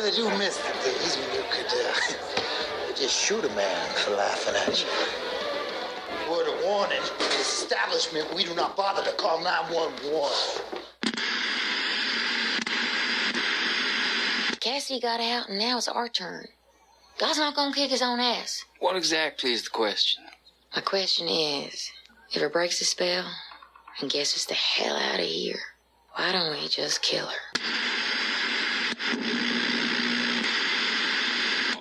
really do miss the days when you could just shoot a man for laughing at you. Word of warning, in this establishment, we do not bother to call 911. Cassidy got out, and now it's our turn. God's not gonna kick his own ass. What exactly is the question? My question is, if it breaks the spell and gets us the hell out of here, why don't we just kill her?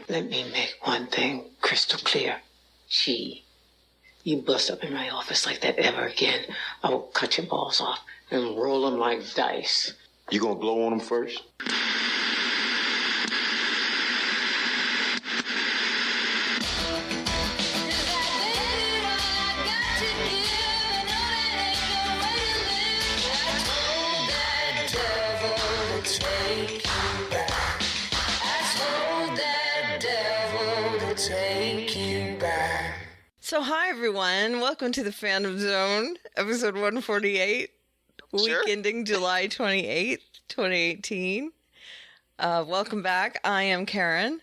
Let me make one thing crystal clear. You bust up in my office like that ever again, I will cut your balls off and roll them like dice. You gonna blow on them first? So hi everyone, welcome to the Fandom Zone, episode 148, Sure. week ending July 28th, 2018. Welcome back, I am Karen.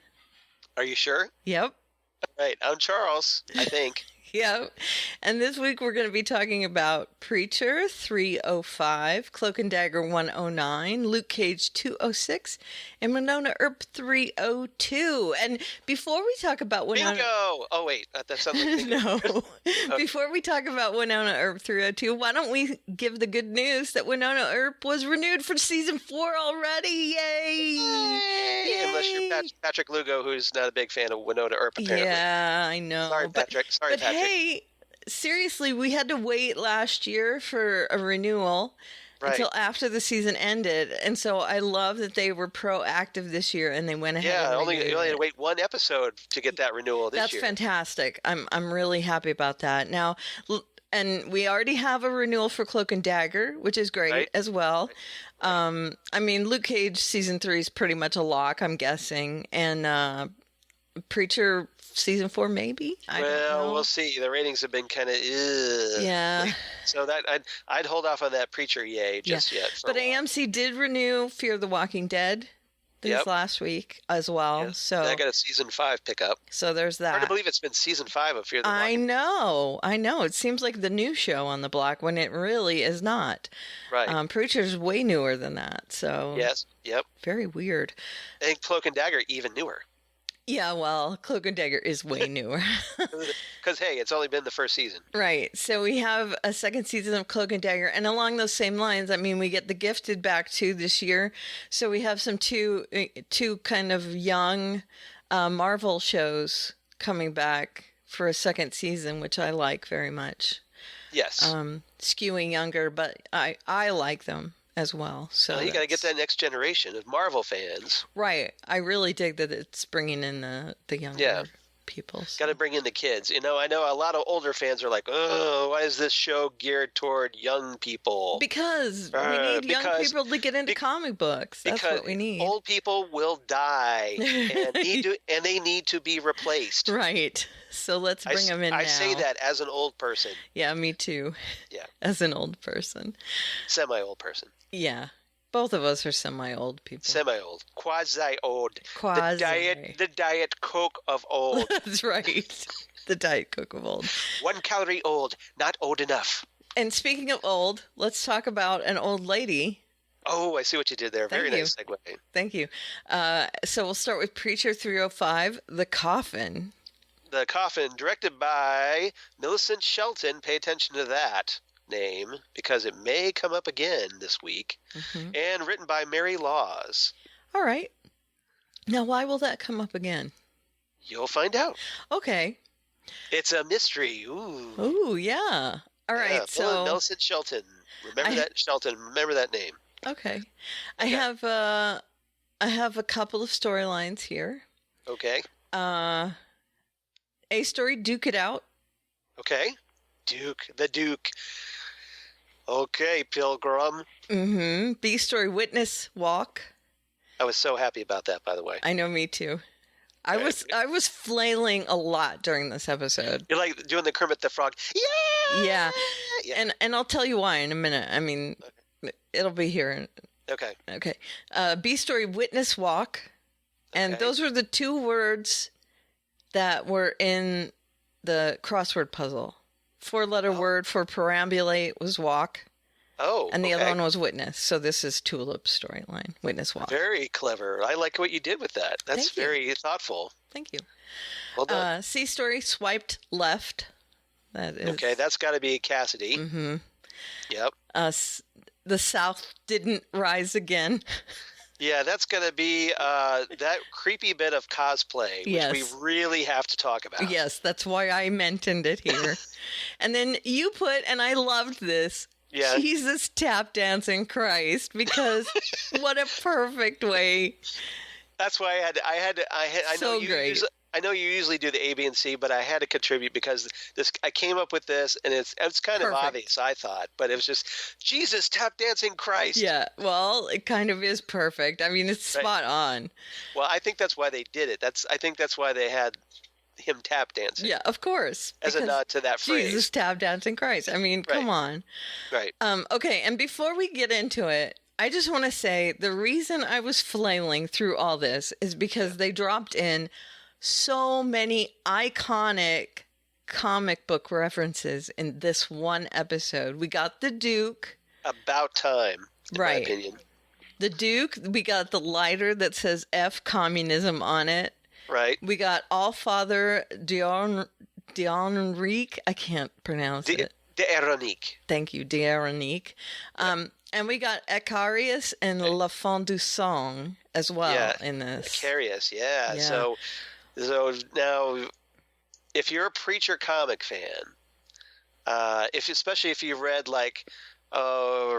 Are you sure? Yep. Right, I'm Charles, I think. Yep. And this week we're going to be talking about Preacher 305, Cloak and Dagger 109, Luke Cage 206, and Wynonna Earp 302. And before we talk about Wynonna... Bingo! Oh, wait, that sounds like bingo. No. Okay. Before we talk about Wynonna Earp 302, why don't we give the good news that Wynonna Earp was renewed for season 4 already? Yay! Yay! Unless you're Patrick Lugo, who's not a big fan of Wynonna Earp, apparently. Yeah, I know. Sorry, Patrick. Sorry, Patrick. Hey, seriously, we had to wait last year for a renewal until after the season ended, and so I love that they were proactive this year and they went ahead. Yeah, and you only had to wait one episode to get that renewal this year. That's fantastic. I'm really happy about that. Now, and we already have a renewal for Cloak and Dagger, which is great as well. I mean, Luke Cage season 3 is pretty much a lock, I'm guessing, and Preacher season 4 maybe. I don't know. We'll see. The ratings have been kind of yeah. So that I'd hold off on that Preacher yet. But AMC did renew Fear the Walking Dead this last week as well. Yes. So I got a season 5 pickup. So there's that. Hard to believe it's been season 5 of Fear the Walking Dead. I know. It seems like the new show on the block when it really is not. Right. Preacher's way newer than that. So yes. Yep. Very weird. I think Cloak and Dagger even newer. Yeah, well, Cloak and Dagger is way newer. Because, hey, it's only been the first season. Right. So we have a second season of Cloak and Dagger. And along those same lines, I mean, we get The Gifted back too this year. So we have some two kind of young Marvel shows coming back for a second season, which I like very much. Yes. Skewing younger, but I like them as well. So you got to get that next generation of Marvel fans. Right. I really dig that it's bringing in the younger people. So. Got to bring in the kids. You know, I know a lot of older fans are like, oh, why is this show geared toward young people? Because we need young people to get into comic books. That's what we need. Old people will die and they need to be replaced. Right. So let's bring them in now. I say that as an old person. Yeah, me too. Yeah. As an old person. Semi-old person. Yeah. Both of us are semi-old people. Semi-old. Quasi-old. Quasi. The Diet Coke of old. That's right. The Diet Coke of old. 1 calorie old. Not old enough. And speaking of old, let's talk about an old lady. Oh, I see what you did there. Very nice segue. Thank you. So we'll start with Preacher 305, The Coffin. The Coffin, directed by Millicent Shelton. Pay attention to that name because it may come up again this week. Mm-hmm. And written by Mary Laws. All right. Now, why will that come up again? You'll find out. Okay. It's a mystery. Ooh. Ooh, yeah. All right. Yeah, so Millicent Shelton. Remember that, Shelton. Remember that name. Okay. I have a couple of storylines here. Okay. A story, Duke It Out. Okay. The Duke. Okay, Pilgrim. Mm-hmm. B story, Witness Walk. I was so happy about that, by the way. I know, me too. I was flailing a lot during this episode. You're like doing the Kermit the Frog. Yeah. And I'll tell you why in a minute. I mean, it'll be here. Okay. B story, Witness Walk. And those were the 2 words that were in the crossword puzzle. 4-letter word for perambulate was walk. Oh, and the other one was witness. So this is Tulip's storyline, witness walk. Very clever. I like what you did with that. That's very thoughtful. Thank you. Well done. C story, swiped left. That is okay. That's got to be Cassidy. Mm-hmm. Yep. The South didn't rise again. Yeah, that's going to be that creepy bit of cosplay, which we really have to talk about. Yes, that's why I mentioned it here. And then you put, and I loved this, Jesus tap dancing Christ, because what a perfect way. That's why I know great. I know you usually do the A, B, and C, but I had to contribute because I came up with this, and it's kind of obvious, I thought, but it was just Jesus tap dancing Christ. Yeah, well, it kind of is perfect. I mean, it's spot on. Well, I think that's why they did it. I think that's why they had him tap dancing. Yeah, of course. As a nod to that phrase. Jesus tap dancing Christ. I mean, come on. Right. Okay, and before we get into it, I just want to say the reason I was flailing through all this is because they dropped in so many iconic comic book references in this one episode. We got the Duke. About time, in my opinion. The Duke. We got the lighter that says F communism on it. Right. We got Allfather D'Henrique. I can't pronounce it. D'Henrique. Thank you, D'Henrique. And we got Icarius and La Fond du Sang as well in this. Icarius, yeah. So now, if you're a Preacher comic fan, especially if you read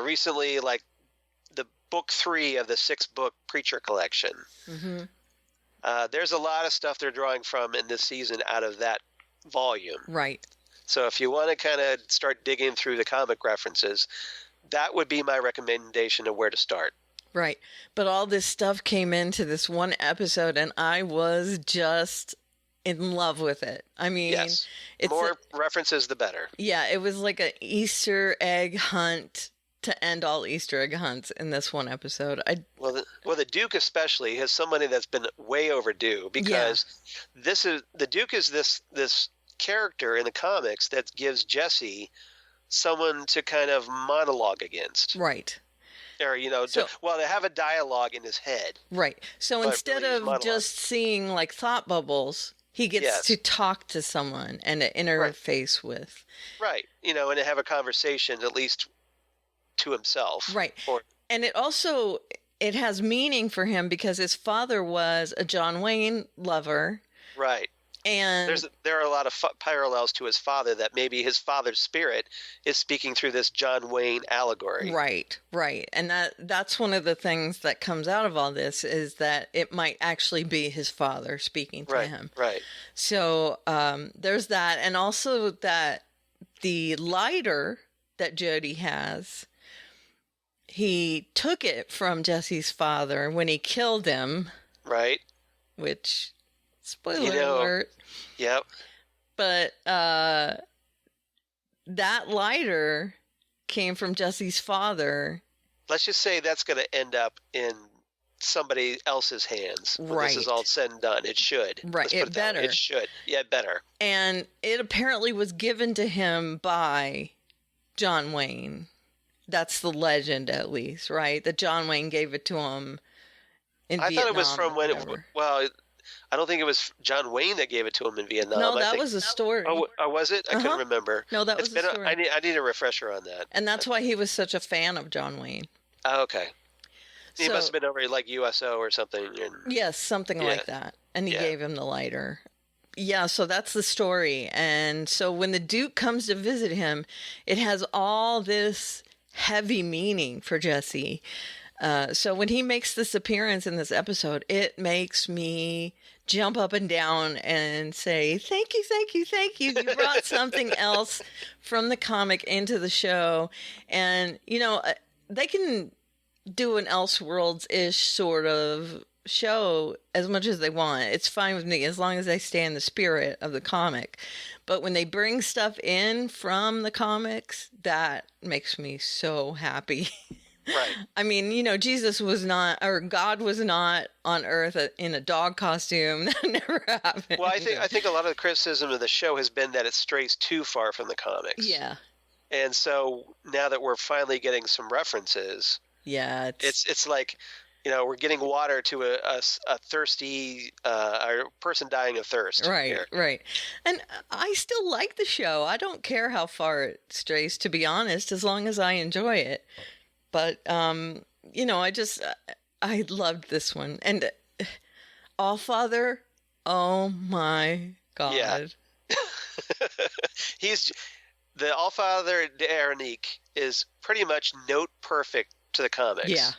recently the book 3 of the 6-book Preacher collection, there's a lot of stuff they're drawing from in this season out of that volume. Right. So if you want to kind of start digging through the comic references, that would be my recommendation of where to start. Right. But all this stuff came into this one episode, and I was just in love with it. I mean, it's more references, the better. Yeah, it was like an Easter egg hunt to end all Easter egg hunts in this one episode. The Duke especially is somebody that's been way overdue, because the Duke is this character in the comics that gives Jesse someone to kind of monologue against. Right. Or, to have a dialogue in his head. Right. So instead of just seeing like thought bubbles, he gets to talk to someone and to interface with. Right. And to have a conversation, at least to himself. Right. And it has meaning for him because his father was a John Wayne lover. Right. And there are a lot of parallels to his father, that maybe his father's spirit is speaking through this John Wayne allegory. Right. And that's one of the things that comes out of all this, is that it might actually be his father speaking to him. Right. So there's that. And also that the lighter that Jody has, he took it from Jesse's father when he killed him. Right. Which... Spoiler alert. Yep. But that lighter came from Jesse's father. Let's just say that's going to end up in somebody else's hands when this is all said and done. It should. Right. It better. It should. Yeah, it better. And it apparently was given to him by John Wayne. That's the legend, at least, right? That John Wayne gave it to him in Vietnam. I thought it was from when I don't think it was John Wayne that gave it to him in Vietnam. No, that was a story. Oh, was it? I couldn't remember. No, that was a story. I need a refresher on that. And that's why he was such a fan of John Wayne. Oh, okay. He must have been over like USO or something. Yes, something like that. And he gave him the lighter. Yeah, so that's the story. And so when the Duke comes to visit him, it has all this heavy meaning for Jesse. So when he makes this appearance in this episode, it makes me jump up and down and say, thank you. You brought something else from the comic into the show. And, they can do an Elseworlds-ish sort of show as much as they want. It's fine with me as long as they stay in the spirit of the comic. But when they bring stuff in from the comics, that makes me so happy. Right. I mean, Jesus was not, or God was not on Earth in a dog costume. That never happened. Well, I think a lot of the criticism of the show has been that it strays too far from the comics. Yeah. And so now that we're finally getting some references, yeah, it's like, we're getting water to a thirsty a person dying of thirst. Right, here. right. And I still like the show. I don't care how far it strays, to be honest, as long as I enjoy it. But, I loved this one. And Allfather, oh my God. Yeah. The Allfather d'Aranique is pretty much note perfect to the comics. Yeah.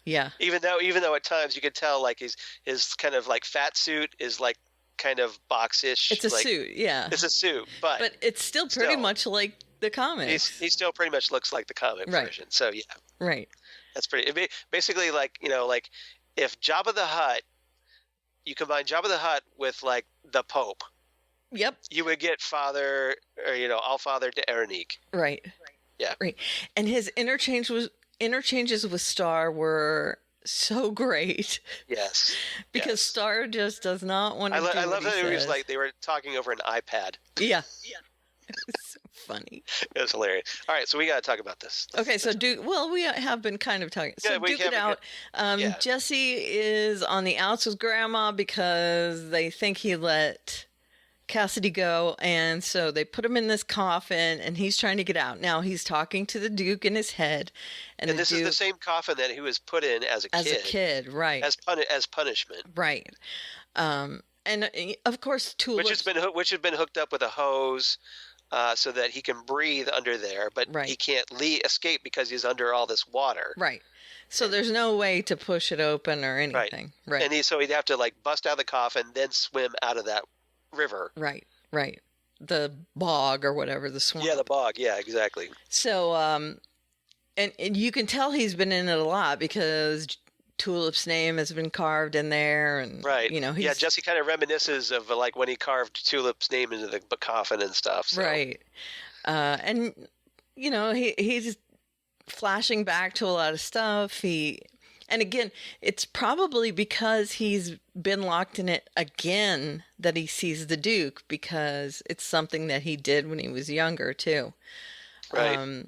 Yeah. Even though at times you could tell like his kind of like fat suit is like kind of boxish. It's a suit, yeah. It's a suit, but it's still pretty much like the comics. He still pretty much looks like the comic version. So yeah. Right. That's pretty. Basically, like like if Jabba the Hutt, you combine Jabba the Hutt with like the Pope. Yep. You would get Allfather d'Aranique. Right. Yeah. Right. And his interchanges with Star were so great. Yes. Because Star just does not want to do I love what that he it was says. like they were talking over an iPad. Yeah. Yeah. It was so funny. It was hilarious. All right, so we got to talk about this. Okay, so we have been kind of talking. So we Duke it out. Jesse is on the outs with Grandma because they think he let Cassidy go, and so they put him in this coffin, and he's trying to get out. Now he's talking to the Duke in his head, and this is the same coffin that he was put in as a kid. As a kid, right? As punishment, right? And of course, Tulip, which had been hooked up with a hose. So that he can breathe under there, but he can't escape because he's under all this water. Right. So there's no way to push it open or anything. Right. And so he'd have to like bust out of the coffin, then swim out of that river. Right. Right. The bog or whatever, the swamp. Yeah, the bog. Yeah, exactly. So, and you can tell he's been in it a lot because Tulip's name has been carved in there, and Jesse kind of reminisces of like when he carved Tulip's name into the coffin and stuff. So. Right, and he's flashing back to a lot of stuff. And again, it's probably because he's been locked in it again that he sees the Duke, because it's something that he did when he was younger too. Right.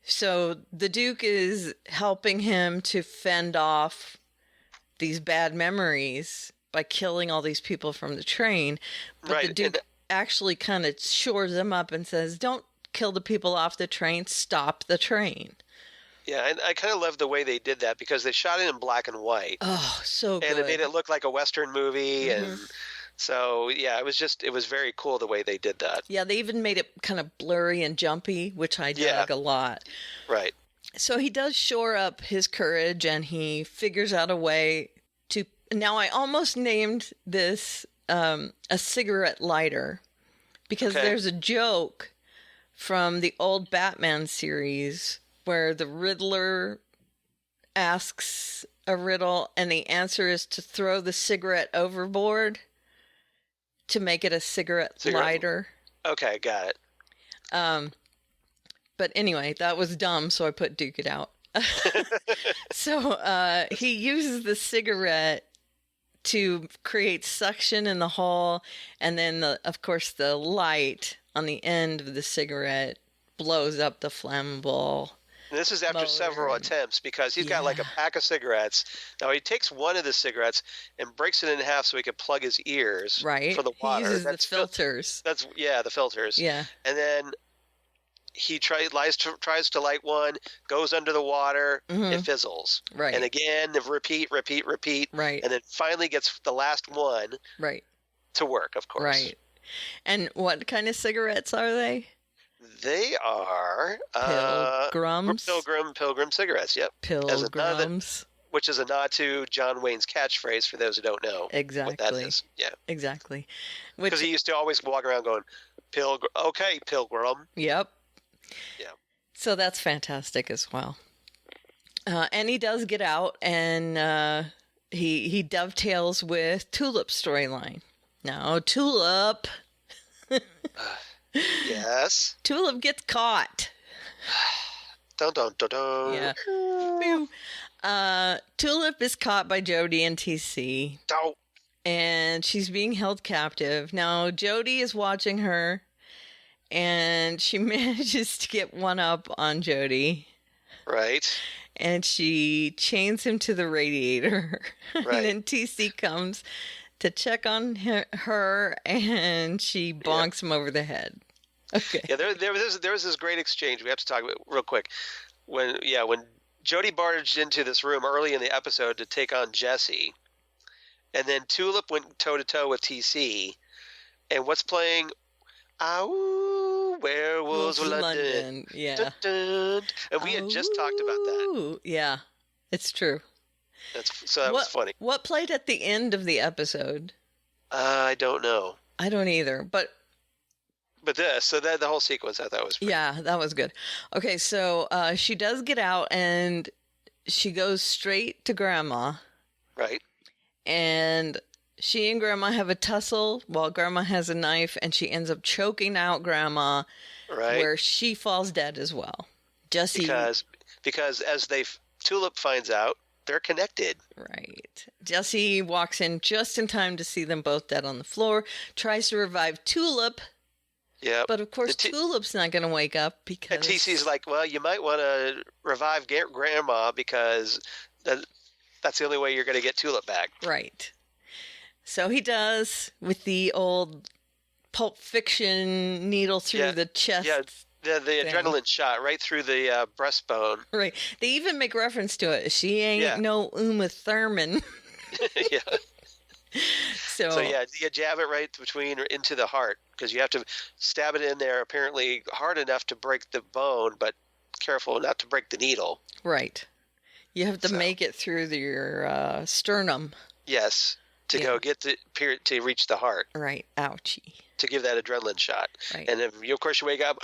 So the Duke is helping him to fend off these bad memories by killing all these people from the train. But the Duke actually kind of shores him up and says, don't kill the people off the train, stop the train. Yeah, and I kind of love the way they did that because they shot it in black and white. Oh, so good. And it made it look like a Western movie. Mm-hmm. And so, yeah, it was very cool the way they did that. Yeah, they even made it kind of blurry and jumpy, which I dug a lot. Right. So he does shore up his courage, and he figures out a way to... Now, I almost named this a cigarette lighter, because there's a joke from the old Batman series where the Riddler asks a riddle, and the answer is to throw the cigarette overboard to make it a cigarette lighter. Okay, got it. But anyway, that was dumb, so I put Duke it out. So he uses the cigarette to create suction in the hole, and then, of course, the light on the end of the cigarette blows up the flammable. And this is after several attempts, because he's got like a pack of cigarettes. Now he takes one of the cigarettes and breaks it in half so he can plug his ears for the water. He uses the filters. The filters. Yeah. And then he tries to light one, goes under the water, it fizzles. Right. And again, repeat. Right. And then finally gets the last one to work, of course. Right. And what kind of cigarettes are they? They are Pilgrims. Pilgrim cigarettes. Yep. Pilgrims. Which is a nod to John Wayne's catchphrase for those who don't know. Exactly. What that is. Yeah. Exactly. Because he used to always walk around going, Pilgrim. Yep. Yeah. So that's fantastic as well. And he does get out, and he dovetails with Tulip's storyline. Now, Tulip. Yes. Tulip gets caught. Dun, dun, dun, dun. Yeah. Pew. Tulip is caught by Jody and TC. Oh. And she's being held captive. Now, Jody is watching her, and she manages to get one up on Jody. Right. And she chains him to the radiator. Right. And then TC comes to check on her, and she bonks him over the head. Okay. Yeah, there was this great exchange we have to talk about real quick. When Jody barged into this room early in the episode to take on Jesse, and then Tulip went toe-to-toe with TC, and what's playing? Ow, Werewolves of London. Yeah. Dun, dun. And we had just talked about that. Yeah, it's true. So that was funny. What played at the end of the episode? I don't know. I don't either, but the whole sequence I thought was pretty. Yeah, that was good. Okay, so she does get out, and she goes straight to Grandma. Right. And she and Grandma have a tussle while Grandma has a knife, and she ends up choking out Grandma, right, where she falls dead as well. Jesse, because as Tulip finds out, they're connected. Right. Jesse walks in just in time to see them both dead on the floor, tries to revive Tulip. Yeah. But of course, Tulip's not going to wake up because... And TC's like, well, you might want to revive Grandma because that's the only way you're going to get Tulip back. Right. So he does with the old Pulp Fiction needle through the chest. Yeah, the adrenaline shot right through the breastbone. Right. They even make reference to it. She ain't no Uma Thurman. Yeah. So yeah, you jab it right into the heart because you have to stab it in there apparently hard enough to break the bone, but careful not to break the needle. Right. You have to make it through your sternum. Yes, to reach the heart. Right. Ouchie. To give that adrenaline shot. Right. And then, of course, you wake up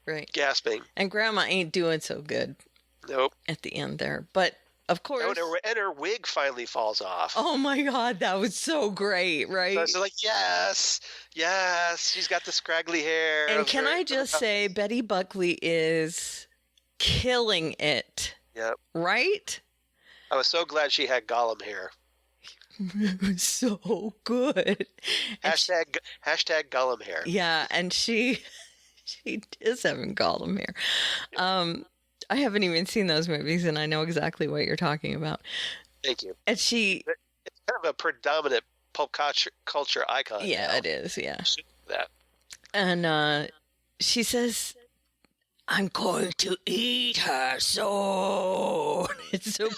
right, gasping. And Grandma ain't doing so good. Nope. At the end there. But, of course... and her wig finally falls off. Oh, my God. That was so great, right? So I was like, yes. She's got the scraggly hair. And can I just say, Betty Buckley is killing it. Yep. Right? I was so glad she had Gollum hair. So good. Hashtag Gollum hair. Yeah, and she is having Gollum hair. I haven't even seen those movies, and I know exactly what you're talking about. Thank you. And it's kind of a predominant pulp culture icon. Yeah, now. It is. Yeah. That. And she says, "I'm going to eat her soul." It's so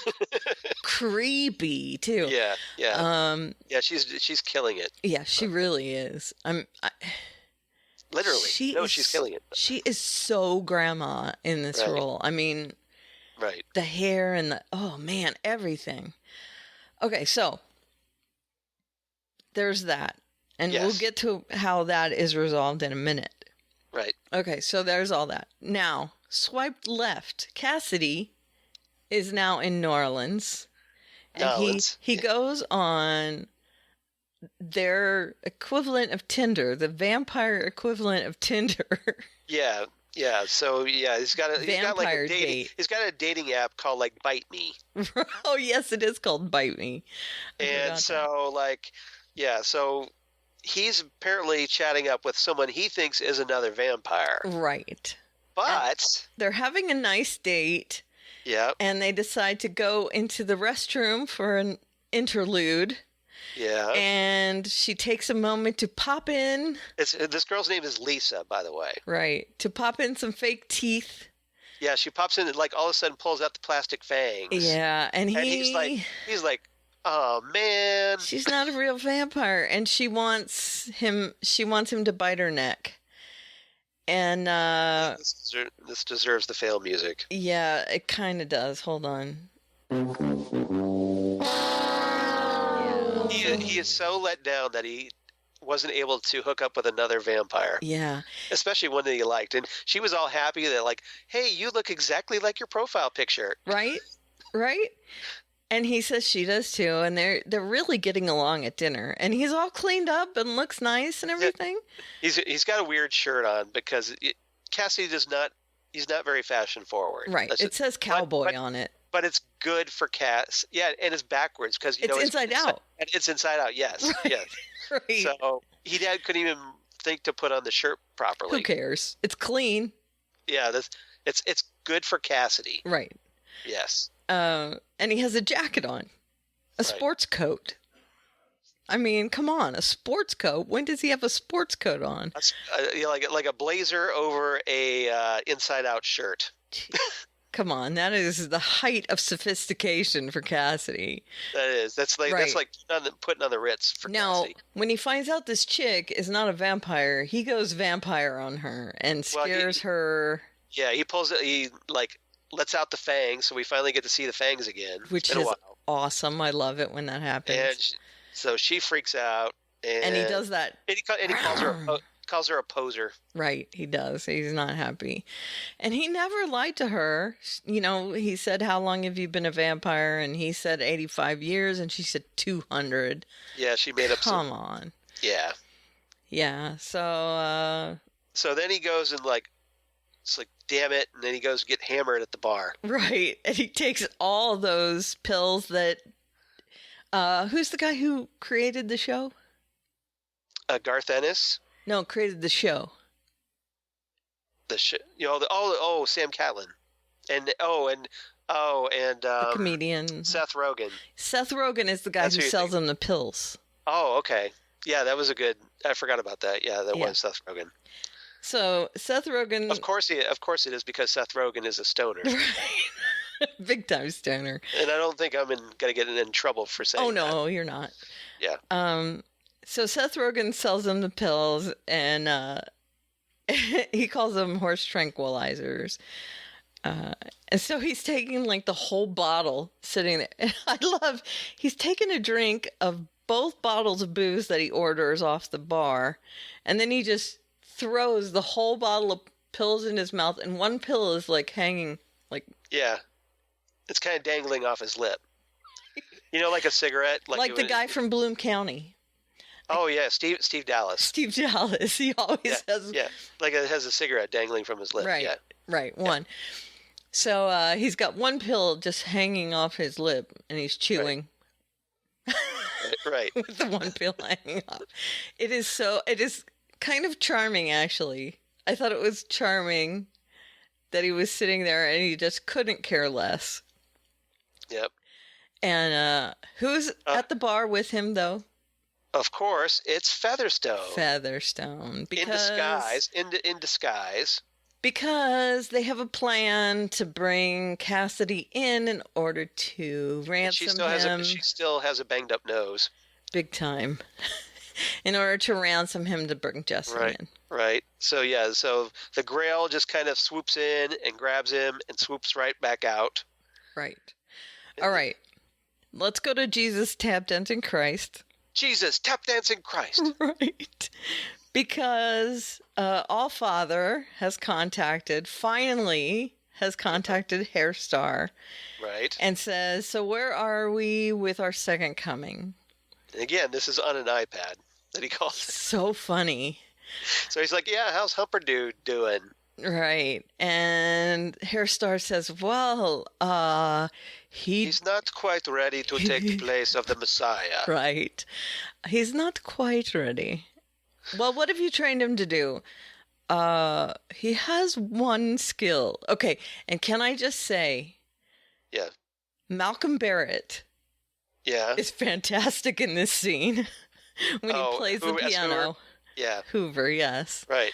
creepy too. Yeah. Yeah, she's killing it. Yeah, she really is. Literally. She's killing it. She is so Grandma in this role. I mean, right. The hair and everything. Okay, so there's that. And we'll get to how that is resolved in a minute. Right. Okay, so there's all that. Now, swipe left. Cassidy is now in New Orleans. And he goes on their equivalent of Tinder, the vampire equivalent of Tinder. Yeah. So he's got a dating app called like Bite Me. Oh yes, it is called Bite Me. And so so he's apparently chatting up with someone he thinks is another vampire. Right. But and they're having a nice date. Yeah. And they decide to go into the restroom for an interlude. Yeah. And she takes a moment to pop in. This girl's name is Lisa, by the way. Right. To pop in some fake teeth. Yeah, she pops in and like all of a sudden pulls out the plastic fangs. Yeah, and he's like, oh man. She's not a real vampire, and she wants him to bite her neck. And this deserves the fail music. Yeah, it kind of does. Hold on. He is so let down that he wasn't able to hook up with another vampire. Yeah. Especially one that he liked. And she was all happy that like, hey, you look exactly like your profile picture. Right? Right? And he says she does too, and they're really getting along at dinner. And he's all cleaned up and looks nice and everything. He's got a weird shirt on because Cassidy does not He's not very fashion forward. Right. It says cowboy on it. But it's good for cats. Yeah, and it's backwards because it's inside out. It's inside out. Yes, right. Yes. Right. So couldn't even think to put on the shirt properly. Who cares? It's clean. Yeah, it's good for Cassidy. Right. Yes. And he has a jacket on, a sports coat. I mean, come on, a sports coat. When does he have a sports coat on? That's, like a blazer over a inside-out shirt. Come on, that is the height of sophistication for Cassidy. That is. That's like putting on the Ritz for Cassidy. Now, when he finds out this chick is not a vampire, he goes vampire on her and scares her. Yeah, he pulls it. He lets out the fangs, so we finally get to see the fangs again. Which is awesome. I love it when that happens. And so she freaks out, and he does that. And he calls her a poser. Right, he does. He's not happy. And he never lied to her. You know, he said, how long have you been a vampire? And he said 85 years, and she said 200. Yeah, she made up Come on. Yeah. Yeah, so... So then he goes and it's like, damn it, and then he goes to get hammered at the bar. Right, and he takes all those pills that... who's the guy who created the show? Garth Ennis. No, created the show. The Sam Catlin, and the comedian Seth Rogen. Seth Rogen is the guy who sells him the pills. Oh, okay, yeah, that was a good. I forgot about that. Yeah, that was Seth Rogen. So Seth Rogen. Of course it is because Seth Rogen is a stoner. Right. Big time stoner. And I don't think I'm going to get in trouble for saying that. Oh, no, you're not. Yeah. So Seth Rogen sells him the pills, and he calls them horse tranquilizers. And so he's taking the whole bottle sitting there. And I love, he's taking a drink of both bottles of booze that he orders off the bar, and then he just throws the whole bottle of pills in his mouth, and one pill is hanging Yeah. It's kind of dangling off his lip. You know, like a cigarette. Like the guy from Bloom County. Oh, yeah, Steve Dallas. Steve Dallas. He always has... Yeah, it has a cigarette dangling from his lip. Right, yeah. Right, one. Yeah. So he's got one pill just hanging off his lip, and he's chewing. Right. With the one pill hanging off. It is kind of charming, actually. I thought it was charming that he was sitting there, and he just couldn't care less. Yep. And who's at the bar with him, though? Of course, it's Featherstone. Because, in disguise. Because they have a plan to bring Cassidy in order to ransom him. She still has a banged up nose. Big time. In order to ransom him to bring Jesse in. Right. So the Grail just kind of swoops in and grabs him and swoops right back out. Right. All right. Let's go to Jesus Tap Dancing Christ. Jesus, tap dancing Christ. Right. Because Allfather finally has contacted Hairstar. Right. And says, so where are we with our second coming? And again, this is on an iPad that he calls it. So funny. So he's like, yeah, how's Humperdude doing? Right. And Hairstar says, well, he's not quite ready to take the place of the Messiah. Right. He's not quite ready. Well, what have you trained him to do? He has one skill. Okay, and can I just say... Yeah. Malcolm Barrett... Yeah. Is fantastic in this scene. When he plays the piano. Hoover? Yeah. Hoover, yes. Right.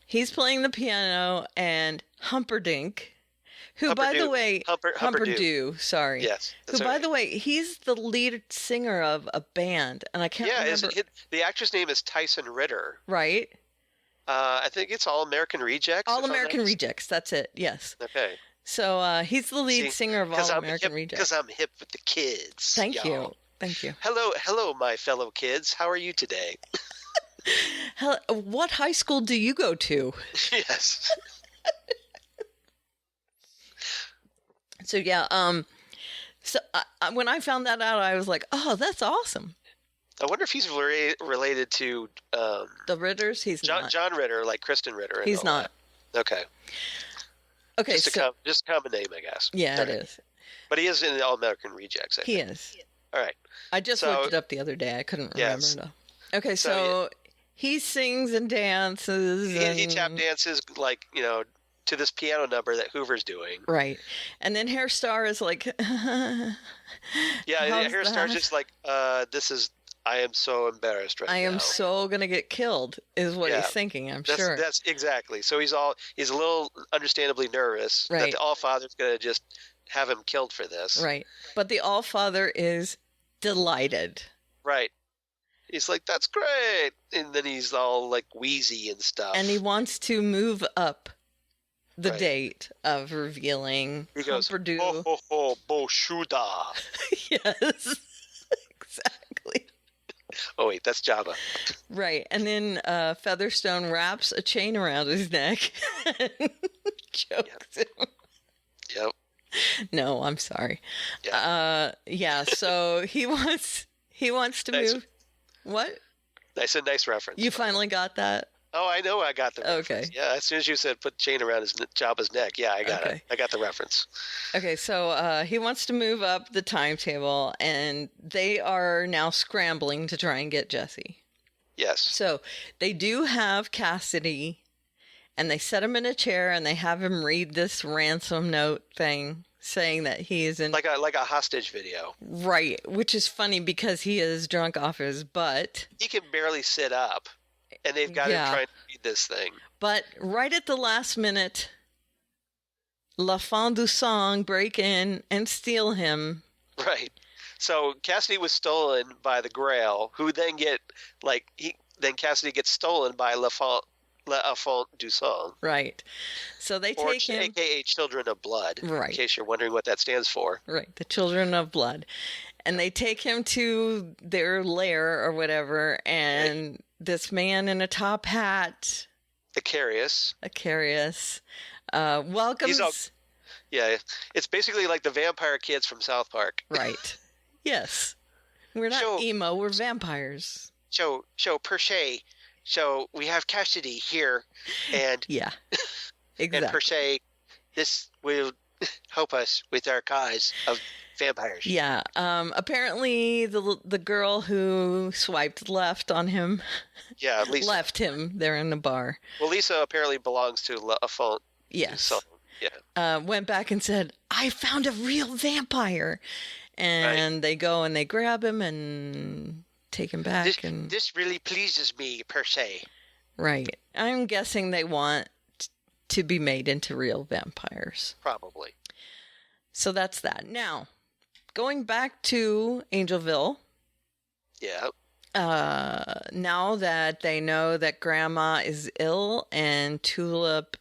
He's playing the piano, and Humperdinck, who, by the way, Humperdew, sorry. Yes. Who, by the way, he's the lead singer of a band, and I can't remember. The actor's name is Tyson Ritter. Right. I think it's All American Rejects. All American Rejects, that's it, yes. Okay. So he's the lead singer of All American Rejects. Because I'm hip with the kids. Thank you. Hello, my fellow kids. How are you today? What high school do you go to? Yes. So yeah, when I found that out, I was like, "Oh, that's awesome." I wonder if he's related to the Ritters. He's not. John Ritter, like Kristen Ritter. He's not. Okay. Okay, just a common name, I guess. Yeah, it is. But he is in the All American Rejects. I think. He is. All right. I just looked it up the other day. I couldn't remember though. Okay, so he sings and dances. He tap dances like to this piano number that Hoover's doing. Right, and then Hairstar is like, yeah, Hairstar's just like, this is. I am so embarrassed right now. I am so gonna get killed, is what he's thinking. I'm sure. That's exactly. So he's a little understandably nervous that the Allfather's gonna just have him killed for this. Right, but the Allfather is delighted. Right. He's like, that's great, and then he's all like wheezy and stuff. And he wants to move up the date of revealing. He goes, ho ho ho, Boshuda. Yes, exactly. Oh wait, that's Jabba. Right, and then Featherstone wraps a chain around his neck and chokes him. Yep. No, I'm sorry. Yeah. So he wants to move. What? Nice reference. You finally got that? Oh, I know I got the reference. Okay. Yeah, as soon as you said put chain around Jabba's neck, yeah, I got it. I got the reference. Okay, so he wants to move up the timetable, and they are now scrambling to try and get Jesse. Yes. So they do have Cassidy, and they set him in a chair, and they have him read this ransom note thing saying that he is in... Like a hostage video. Right, which is funny because he is drunk off his butt. He can barely sit up. And they've got him trying to read this thing. But right at the last minute, La Fin du Sang break in and steal him. Right. So Cassidy was stolen by the Grail, who then Cassidy gets stolen by La Fin du Sang. Right. So they take him... AKA Children of Blood. Right. In case you're wondering what that stands for. Right. The Children of Blood. And they take him to their lair or whatever, and... Right. This man in a top hat. Icarius. Welcomes. It's basically like the vampire kids from South Park. Right. Yes. We're not emo, we're vampires. So per se, we have Cassidy here, and yeah, exactly. And per se, this will help us with our cause of vampires. Yeah. Apparently, the girl who swiped left on him. Yeah, Lisa left him there in the bar. Well, Lisa apparently belongs to La Font. Yes. So, yeah. Went back and said, "I found a real vampire," and they go and they grab him and take him back. This really pleases me, per se. Right. I'm guessing they want to be made into real vampires. Probably. So that's that. Now, going back to Angelville. Yeah. Now that they know that Grandma is ill and Tulip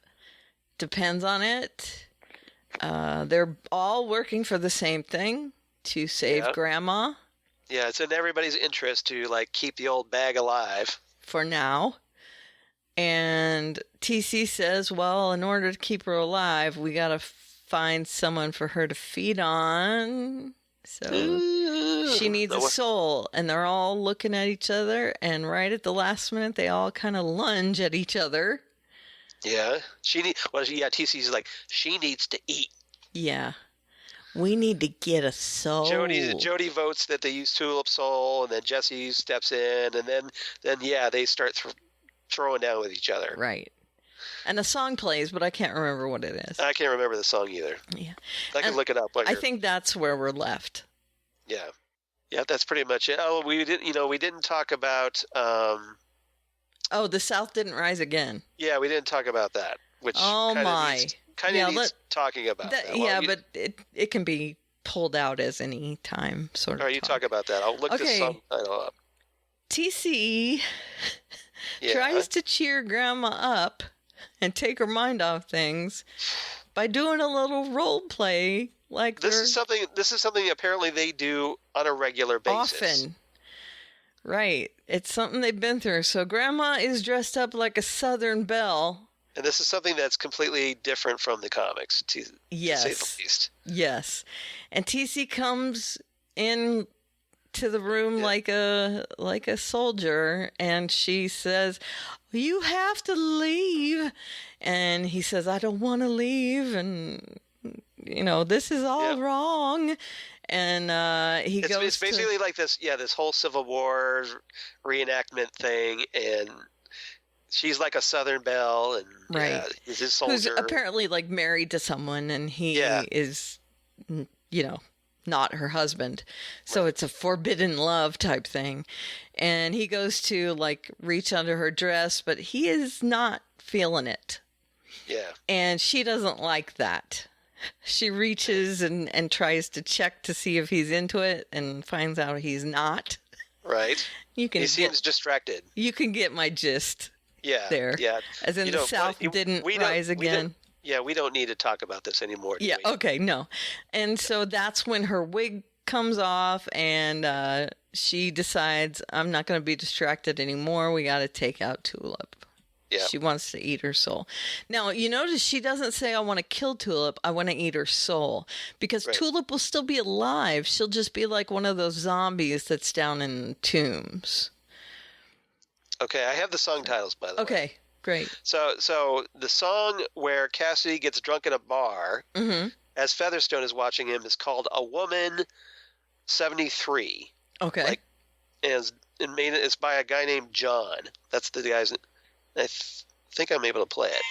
depends on it, they're all working for the same thing, to save Grandma. Yeah, it's in everybody's interest to keep the old bag alive. For now. And TC says, well, in order to keep her alive, we got to find someone for her to feed on. So she needs a soul. And they're all looking at each other. And right at the last minute, they all kind of lunge at each other. Yeah. TC's like, she needs to eat. Yeah. We need to get a soul. Jody votes that they use Tulip's soul. And then Jesse steps in. And then they start throwing down with each other. Right. And a song plays, but I can't remember what it is. I can't remember the song either. Yeah. I can look it up. I think that's where we're left. Yeah. Yeah, that's pretty much it. Oh, we didn't talk about the South didn't rise again. Yeah, we didn't talk about that, which needs talking about. But it can be pulled out as any time sort of. All right, you talk about that. I'll look this song title up. TC tries to cheer Grandma up and take her mind off things by doing a little role play. This is something apparently they do on a regular basis. Often. Right. It's something they've been through. So Grandma is dressed up like a Southern belle. And this is something that's completely different from the comics, to say the least. Yes. And TC comes in to the room like a soldier, and she says, "You have to leave," and he says, "I don't want to leave," and this is all wrong. And it's basically like this whole Civil War reenactment thing, and she's like a Southern belle, and he's his soldier who's apparently like married to someone, and he is not her husband, so it's a forbidden love type thing. And he goes to like reach under her dress, but he is not feeling it. And she doesn't like that. She reaches and tries to check to see if he's into it, and finds out he's not. Right. He seems distracted. You can get my gist. There. As in the South didn't rise again. We don't need to talk about this anymore. Okay, no. And so that's when her wig comes off, and she decides, I'm not going to be distracted anymore. We got to take out Tulip. Yeah. She wants to eat her soul. Now, you notice she doesn't say, I want to kill Tulip. I want to eat her soul. Because Tulip will still be alive. She'll just be like one of those zombies that's down in tombs. Okay, I have the song titles, by the way. Okay, great. So the song where Cassidy gets drunk in a bar, as Featherstone is watching him, is called "A Woman 73." Okay. It's by a guy named John. That's the guy's. I think I'm able to play it.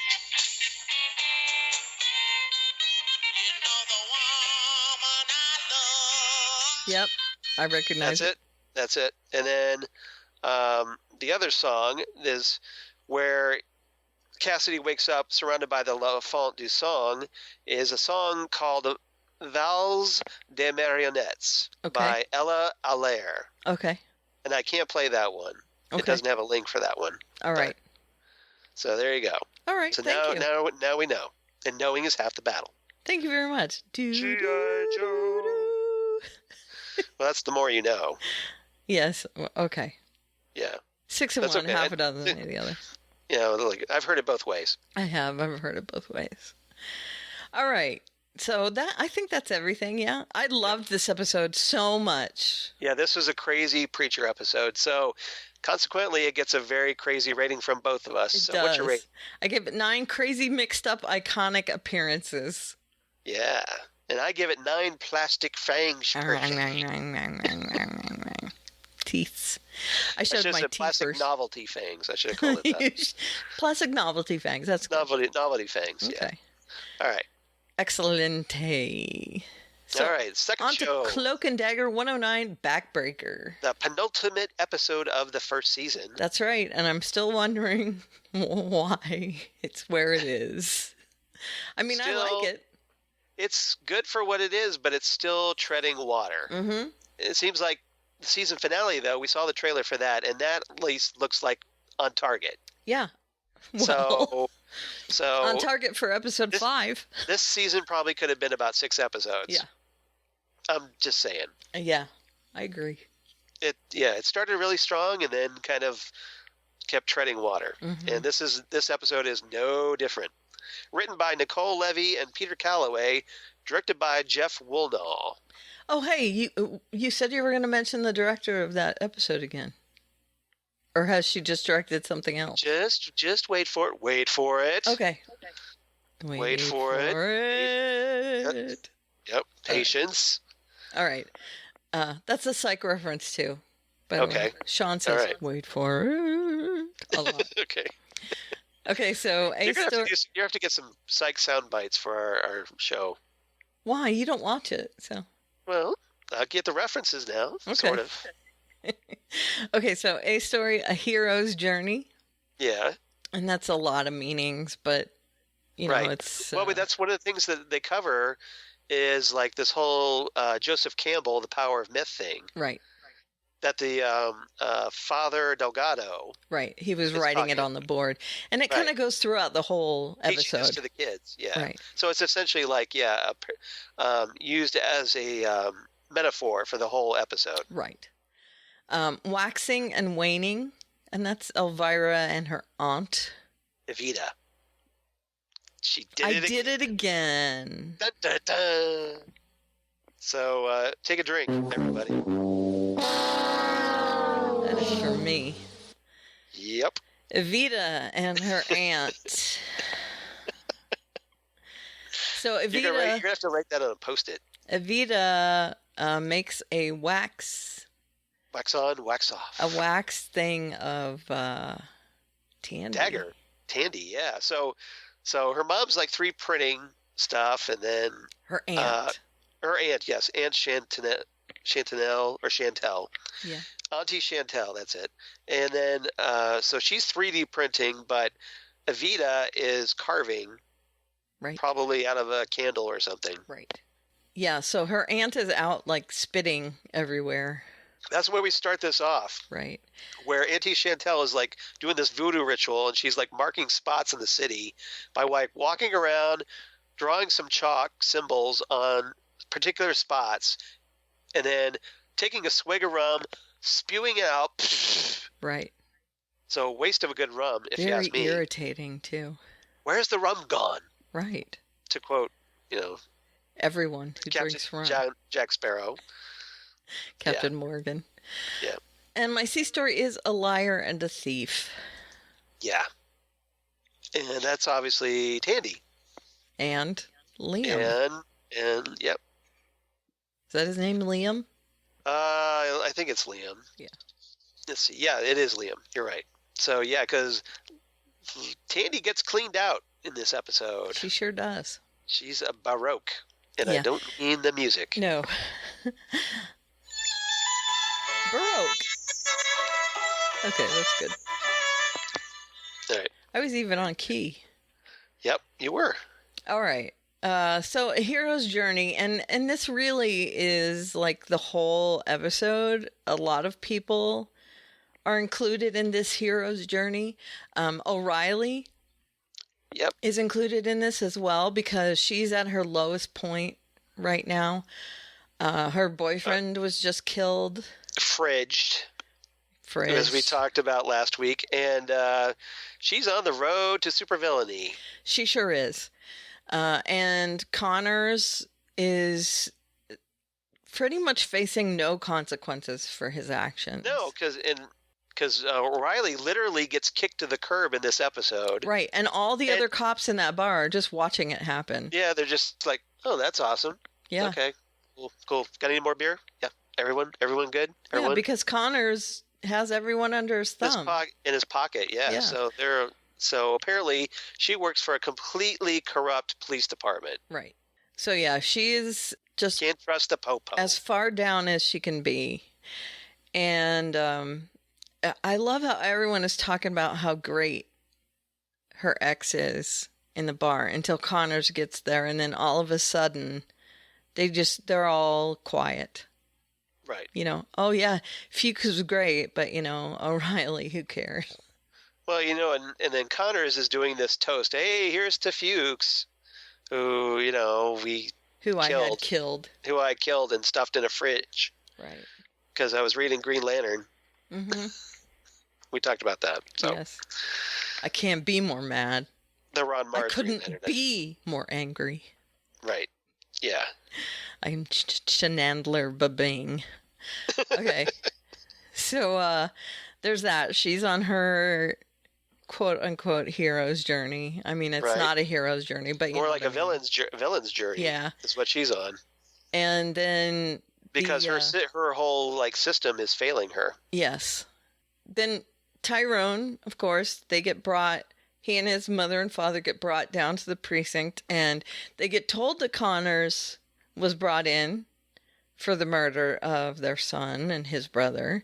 Yep, I recognize it. That's it. And then the other song is where Cassidy wakes up surrounded by the L'Enfant du Song, is a song called Vals des Marionnettes by Ella Allaire. Okay. And I can't play that one. Okay. It doesn't have a link for that one. All right. So there you go. All right, so thank you. Now we know. And knowing is half the battle. Thank you very much. G.I. Joe. Well, that's the more you know. Yes. Okay. Yeah. 6 of one, half a dozen of the other. I've heard it both ways. I have. I've heard it both ways. All right. So I think that's everything. Yeah. I loved this episode so much. Yeah, this was a crazy Preacher episode. So consequently, it gets a very crazy rating from both of us. It does. What's your rating? I give it 9 crazy mixed up iconic appearances. Yeah. And I give it 9 plastic fangs. Teeth. I showed my teeth plastic first. Novelty fangs. I should have called it that. Plastic novelty fangs. That's good. Novelty fangs. Okay. Yeah. All right. Excellente. So, all right, second show. On to Cloak and Dagger 109 Backbreaker. The penultimate episode of the first season. That's right, and I'm still wondering why it's where it is. I mean, I like it. It's good for what it is, but it's still treading water. Mm-hmm. It seems like the season finale, though, we saw the trailer for that, and that at least looks like on target. Yeah. Well, so on target for episode 5. This season probably could have been about 6 episodes. Yeah. I'm just saying. Yeah, I agree. It started really strong and then kind of kept treading water. Mm-hmm. And this episode is no different. Written by Nicole Levy and Peter Calloway, directed by Jeff Woolnall. Oh, hey, you said you were going to mention the director of that episode again. Or has she just directed something else? Just wait for it. Wait for it. Okay. Wait for it. Yep. Patience. All right. That's a Psych reference too. By the way. Sean says, wait for it. A lot. Okay. Okay, so you have to get some Psych sound bites for our show. Why? You don't watch it, so. Well, I'll get the references now, sort of. Okay, so A Story, A Hero's Journey. Yeah. And that's a lot of meanings, but, you know, it's... Well, but that's one of the things that they cover is, like, this whole Joseph Campbell, the power of myth thing. Right. That the Father Delgado... Right, he was writing it on the board. And it kind of goes throughout the whole episode. Teaching this to the kids, yeah. Right. So it's essentially like, used as a metaphor for the whole episode. Right. Waxing and Waning, and that's Elvira and her aunt. Evita. She did it again. Dun, dun, dun. So take a drink, everybody. me. Yep. Evita and her aunt. So Evita, you're gonna have to write that on a Post-it. Evita makes a wax on, wax off. A wax thing of Tandy. Dagger. Tandy, yeah. So her mom's like 3 printing stuff, and then her aunt. Yes, Aunt Chantel. Yeah. Auntie Chantel, that's it. And then, so she's 3D printing, but Evita is carving. Right. Probably out of a candle or something. Right. Yeah, so her aunt is out, like, spitting everywhere. That's where we start this off. Right. Where Auntie Chantel is, like, doing this voodoo ritual, and she's, like, marking spots in the city by, like, walking around, drawing some chalk symbols on particular spots, and then taking a swig of rum, spewing out. Right. So waste of a good rum, if you ask me. Very irritating, too. Where's the rum gone? Right. To quote, everyone who drinks rum. Jack Sparrow. Captain Morgan. Yeah. And my C-story is a liar and a thief. Yeah. And that's obviously Tandy. And Liam. And yep. Is that his name, Liam? I think it's Liam. Yeah. Let's see. Yeah, it is Liam. You're right. So, yeah, because Tandy gets cleaned out in this episode. She sure does. She's a Baroque. And I don't mean the music. No. Baroque. Okay, that's good. All right. I was even on key. Yep, you were. All right. So a hero's journey, and this really is like the whole episode. A lot of people are included in this hero's journey. O'Reilly is included in this as well because she's at her lowest point right now. Her boyfriend was just killed. Fridged. As we talked about last week. And she's on the road to supervillainy. She sure is. And Connors is pretty much facing no consequences for his actions. No, because O'Reilly literally gets kicked to the curb in this episode. Right, and all the other cops in that bar are just watching it happen. Yeah, they're just like, oh, that's awesome. Yeah. Okay, cool. Got any more beer? Yeah. Everyone good? Everyone? Yeah, because Connors has everyone under his thumb. In his pocket, yeah. So apparently she works for a completely corrupt police department. Right. So yeah, she is just can't trust a popo. As far down as she can be. And I love how everyone is talking about how great her ex is in the bar until Connors gets there, and then all of a sudden they're all quiet. Right. Oh yeah, Fuchs was great, but O'Reilly, who cares? Well, and then Connors is doing this toast. Hey, here's to Fuchs, who, I had killed. Who I killed and stuffed in a fridge. Right. Because I was reading Green Lantern. Mm-hmm. We talked about that. So. Yes. I can't be more mad. The Ron Mars. I couldn't be more angry. Right. Yeah. I'm Shenandler Babing. Okay. So there's that. She's on her quote-unquote hero's journey. I mean, it's not a hero's journey, but more like a villain's journey. Yeah. Is what she's on. And then... Because her whole system is failing her. Yes. Then Tyrone, of course, he and his mother and father get brought down to the precinct, and they get told that Connors was brought in for the murder of their son and his brother.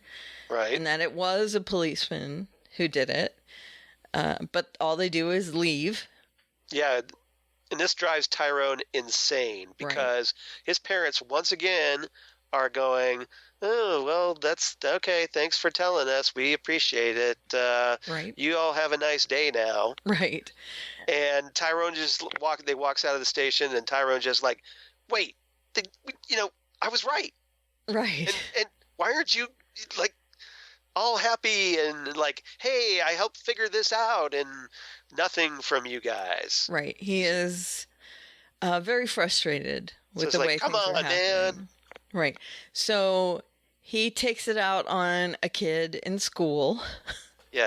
Right. And that it was a policeman who did it. But all they do is leave. Yeah. And this drives Tyrone insane because his parents, once again, are going, oh, well, that's okay. Thanks for telling us. We appreciate it. Right. You all have a nice day now. Right. And Tyrone walks out of the station, and Tyrone just like, wait, I was right. Right. And why aren't you all happy and hey, I helped figure this out, and nothing from you guys. Right. He is very frustrated with the way things are happening. Man. Right. So He takes it out on a kid in school.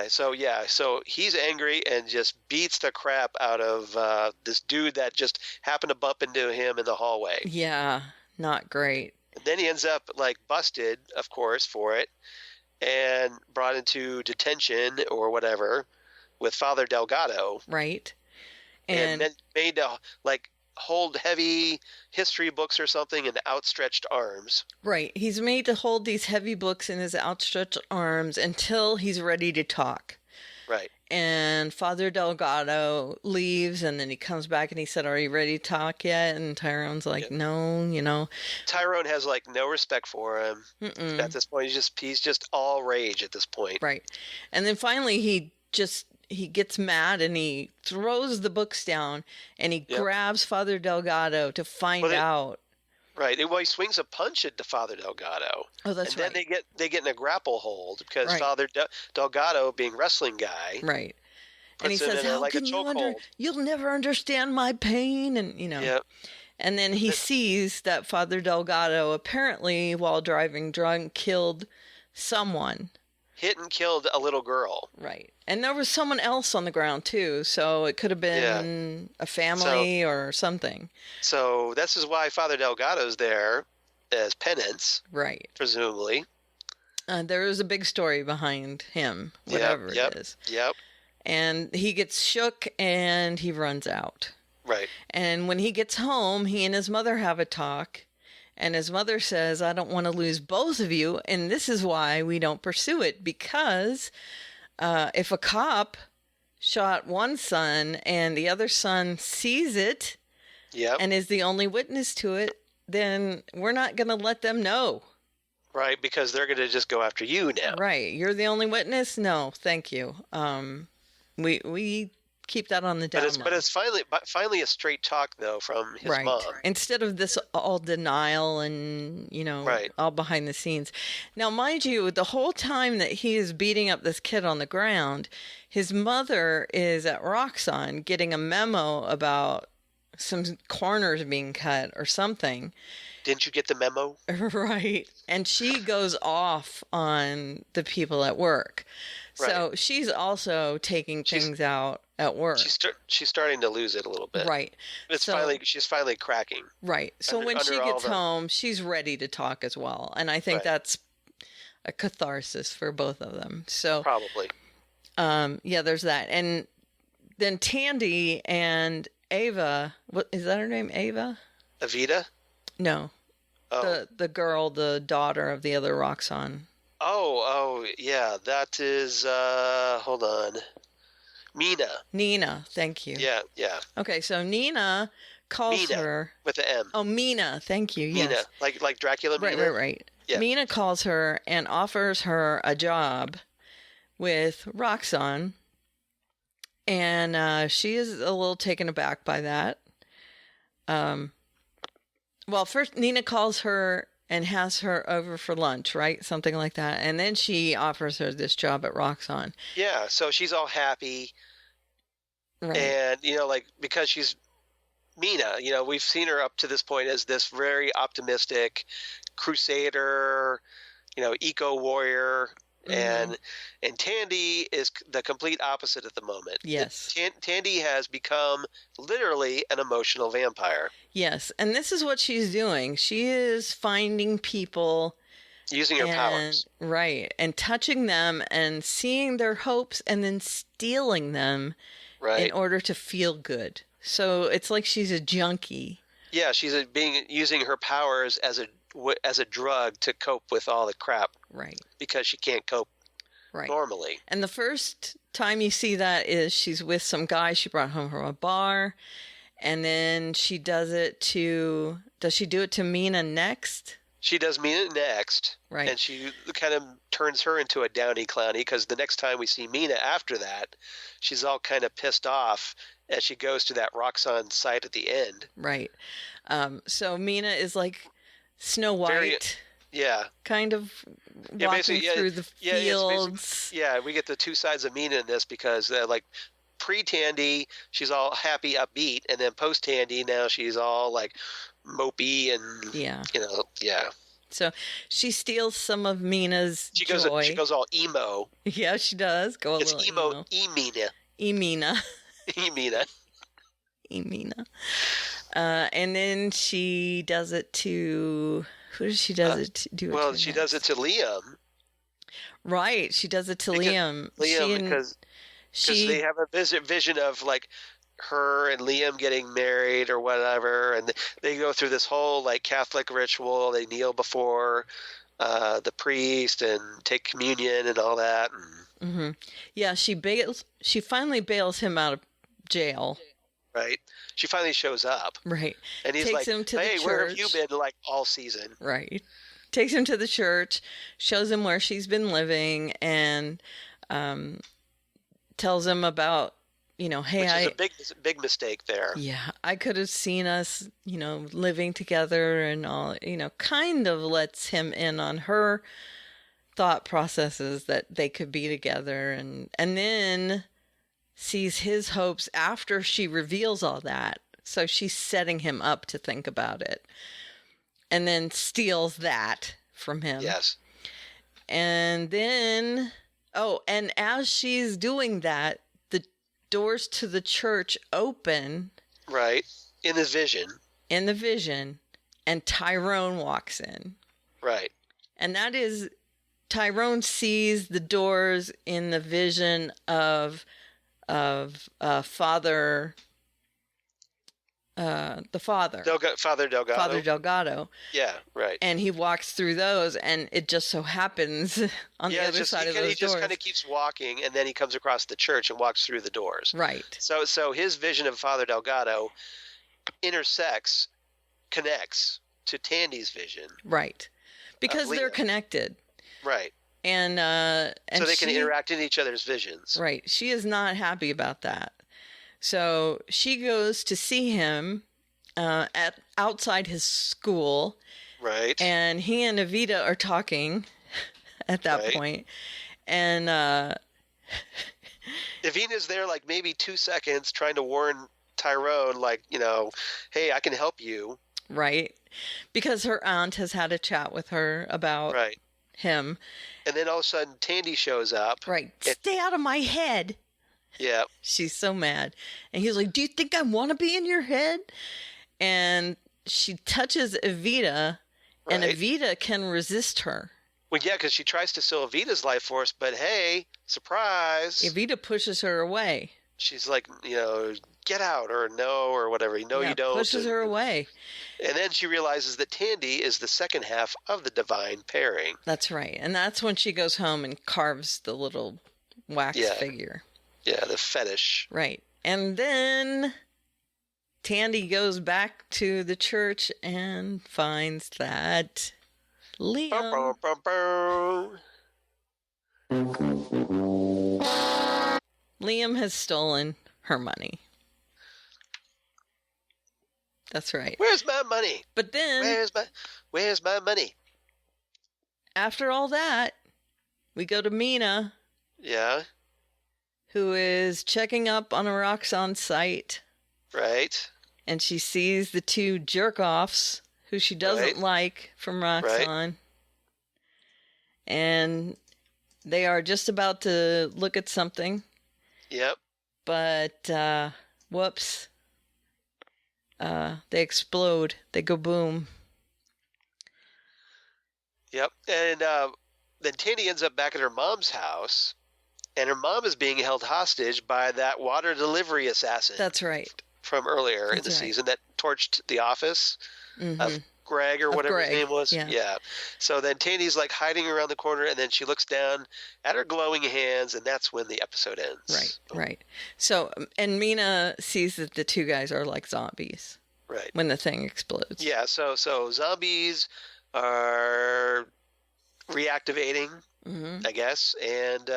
So he's angry and just beats the crap out of this dude that just happened to bump into him in the hallway. Yeah, not great. And then he ends up like busted, of course, for it, and brought into detention or whatever with Father Delgado. Right. And then made to like hold heavy history books or something in outstretched arms. Right. He's made to hold these heavy books in his outstretched arms until he's ready to talk. Right. And Father Delgado leaves, and then he comes back and he said, "Are you ready to talk yet?" And Tyrone's like, "No, you know." Tyrone has like no respect for him. At this point. He's just all rage at this point. Right. And then finally he gets mad and he throws the books down and he grabs Father Delgado to find out. Right. Well, he swings a punch at the Father Delgado. Oh, that's right. And then they get in a grapple hold because Father Delgado, being wrestling guy, right. And he says, "How can you'll never understand my pain," and you know. Yep. And then he sees that Father Delgado apparently, while driving drunk, killed someone. Hit and killed a little girl. Right. And there was someone else on the ground, too. So it could have been a family or something. So this is why Father Delgado's there as penance. Right. Presumably. There is a big story behind him, whatever it is. Yep. And he gets shook and he runs out. Right. And when he gets home, he and his mother have a talk. And his mother says, "I don't want to lose both of you. And this is why we don't pursue it. Because if a cop shot one son and the other son sees it and is the only witness to it, then we're not going to let them know." Right, because they're going to just go after you now. Right. You're the only witness? No, thank you. We keep that on the down low. But it's finally a straight talk, though, from his mom. Instead of this all denial and, all behind the scenes. Now, mind you, the whole time that he is beating up this kid on the ground, his mother is at Roxxon getting a memo about some corners being cut or something. Didn't you get the memo? Right. And she goes off on the people at work. Right. So she's also taking things out at work. She's starting to lose it a little bit. Right. She's finally cracking. Right. So when she gets home, she's ready to talk as well. And I think that's a catharsis for both of them. So probably. There's that. And then Tandy and Ava, what is that her name? Ava? Evita? No. Oh. The girl, the daughter of the other Roxxon. Oh, yeah. That is, hold on. Nina, thank you. Yeah. Okay, so Nina calls her. With an M. Oh, Mina, thank you, yes. Mina, like Dracula Mina? Right. Yeah. Mina calls her and offers her a job with Roxxon. And she is a little taken aback by that. Well, first Nina calls her and has her over for lunch, right? Something like that. And then she offers her this job at Roxxon. Yeah, so she's all happy. Right. And, because she's Mina, we've seen her up to this point as this very optimistic crusader, eco-warrior. Mm-hmm. And Tandy is the complete opposite at the moment. Yes. Tandy has become literally an emotional vampire. Yes, and this is what she's doing. She is finding people. Using her powers. Right, and touching them and seeing their hopes and then stealing them in order to feel good. So it's like she's a junkie. Yeah, she's using her powers as a drug to cope with all the crap. Right. Because she can't cope normally. And the first time you see that is she's with some guy she brought home from a bar. And then she does she do it to Mina next? She does Mina next. Right. And she kind of turns her into a downy clowny because the next time we see Mina after that, she's all kind of pissed off as she goes to that Roxxon site at the end. Right. So Mina is like Snow White. Kind of walking through the fields. We get the two sides of Mina in this because like pre-Tandy, she's all happy, upbeat, and then post-Tandy, now she's all like mopey and So she steals some of Mina's joy. She goes all emo. Yeah, she does. Go a it's little emo. Emina. Emina. Emina. Emina. And then she does it to... Who does she does it to? Well, she does it to Liam. Right, she does it to Liam. Because they have a vision of like her and Liam getting married or whatever, and they go through this whole like Catholic ritual. They kneel before the priest and take communion and all that. Mm-hmm. Yeah, she finally bails him out of jail. Right. She finally shows up. Right. And he's Takes like, him to hey, the where have church. you been like all season? Right. Takes him to the church, shows him where she's been living, and tells him about, hey, Which is a big mistake there. Yeah, I could have seen us, living together and all, kind of lets him in on her thought processes that they could be together, and then sees his hopes after she reveals all that. So she's setting him up to think about it. And then steals that from him. Yes. And then, and as she's doing that, the doors to the church open. Right. In his vision. In the vision. And Tyrone walks in. Right. And that is, Tyrone sees the doors in the vision of Father... the father. Father Delgado. Father Delgado. Yeah, right. And he walks through those, and it just so happens on the other side of those doors. He just kind of keeps walking, and then he comes across the church and walks through the doors. Right. So his vision of Father Delgado connects to Tandy's vision. Right. Because they're connected. Right. And so they can interact in each other's visions. Right. She is not happy about that. So she goes to see him outside his school. Right. And he and Evita are talking at that point. And Evita's there like maybe 2 seconds trying to warn Tyrone, like, hey, I can help you. Right. Because her aunt has had a chat with her about him. And then all of a sudden Tandy shows up. Right. Stay out of my head. Yeah. She's so mad. And he's like, do you think I want to be in your head? And she touches Evita, and Evita can resist her. Well, yeah, because she tries to steal Evita's life force, but hey, surprise. Evita pushes her away. She's like, get out, or no, or whatever. You don't. Pushes her away. And then she realizes that Tandy is the second half of the divine pairing. That's right. And that's when she goes home and carves the little wax figure. Yeah, the fetish. Right. And then Tandy goes back to the church and finds that Liam... Liam has stolen her money. That's right. Where's my money? But then... Where's my money? After all that, we go to Mina. Yeah. Who is checking up on a Roxxon site. Right. And she sees the two jerk-offs who she doesn't like from Roxxon. Right. And they are just about to look at something. Yep. But, whoops. They explode. They go boom. Yep. And then Tandy ends up back at her mom's house. And her mom is being held hostage by that water delivery assassin. That's right. From earlier in the season that torched the office of Greg or whatever his name was. Yeah. So then Tandy's like hiding around the corner, and then she looks down at her glowing hands, and that's when the episode ends. Right. So, and Mina sees that the two guys are like zombies. Right. When the thing explodes. Yeah. So zombies are reactivating. I guess, and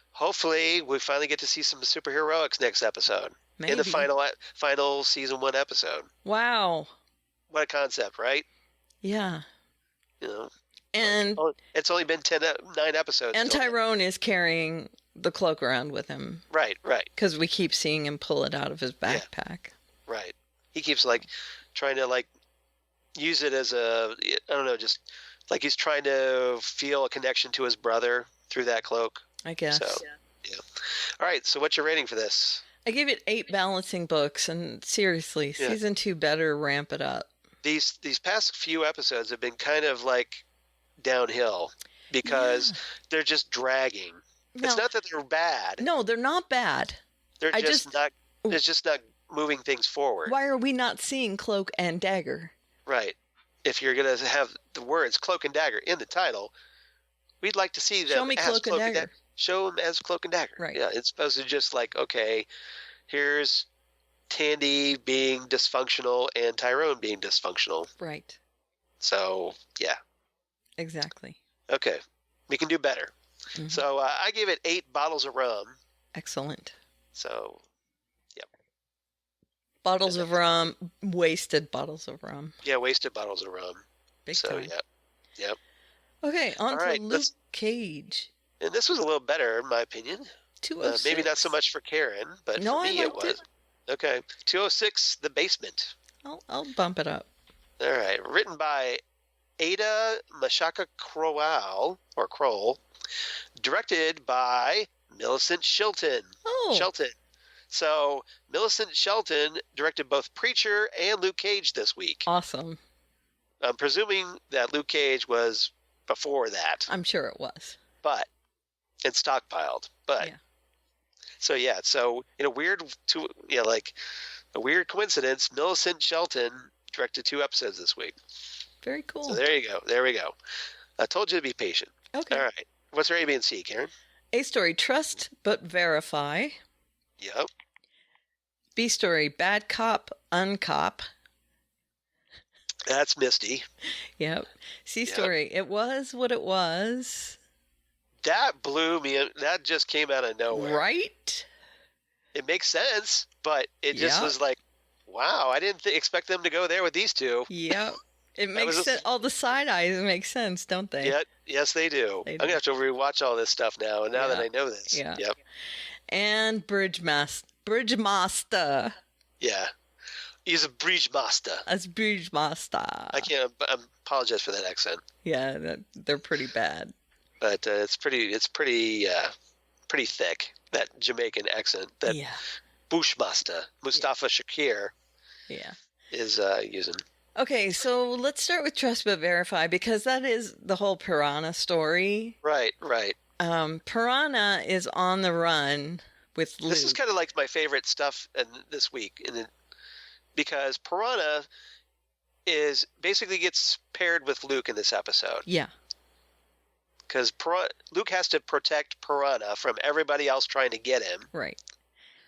hopefully we finally get to see some superheroics next episode. Maybe. In the final season 1 episode. Wow, what a concept, right? Yeah. And it's only been 9 episodes. And Tyrone is carrying the cloak around with him. Right. Because we keep seeing him pull it out of his backpack. Yeah. Right. He keeps like trying to like use it as I don't know, just like he's trying to feel a connection to his brother through that cloak. I guess. So, yeah. All right. So what's your rating for this? I gave it 8 balancing books, and seriously, season 2 better ramp it up. These past few episodes have been kind of like downhill because they're just dragging. No. It's not that they're bad. No, they're not bad. They're just not. It's just not moving things forward. Why are we not seeing Cloak and Dagger? Right. If you're gonna have the words Cloak and Dagger in the title, we'd like to see them. Show me as Cloak and Dagger. Show them as Cloak and Dagger. Right. Yeah. It's supposed to just like, okay, here's Tandy being dysfunctional and Tyrone being dysfunctional. Right. So yeah. Exactly. Okay. We can do better. Mm-hmm. So I gave it 8 bottles of rum. Excellent. So, yep. Bottles of rum, wasted bottles of rum. Yeah, wasted bottles of rum. Big so, time. Yep. Okay, on to Luke Cage. And this was a little better, in my opinion. 206. Maybe not so much for Karen, but for me it was. Okay. 206, The Basement. I'll bump it up. All right. Written by Ada Mashaka Kroll. Directed by Millicent Shelton. Oh. Shelton. So, Millicent Shelton directed both Preacher and Luke Cage this week. Awesome. I'm presuming that Luke Cage was before that. I'm sure it was. But it's stockpiled. But so in a weird coincidence, Millicent Shelton directed 2 episodes this week. Very cool. So there you go. There we go. I told you to be patient. Okay. All right. What's our A, B, and C, Karen? A story, Trust but Verify. Yep. B story, Bad Cop, Uncop. That's Misty. Yep. C story, It Was What It Was. That blew me. That just came out of nowhere. Right? It makes sense, but it just was like, wow, I didn't expect them to go there with these two. Yep. It makes sense. All the side eyes make sense, don't they? Yeah, yes, they do. I'm going to have to rewatch all this stuff now, and now that I know this. Yeah. Yep. And Bridgemaster. Yeah. He's a bridge master. As bridge master. I apologize for that accent. Yeah, they're pretty bad. But it's pretty thick, that Jamaican accent that Bushmaster, Mustafa Shakir, is using. Okay, so let's start with Trust but Verify, because that is the whole Piranha story. Right. Piranha is on the run with Luke. This is kind of like my favorite stuff this week, because Piranha basically gets paired with Luke in this episode. Yeah. Because Luke has to protect Piranha from everybody else trying to get him. Right.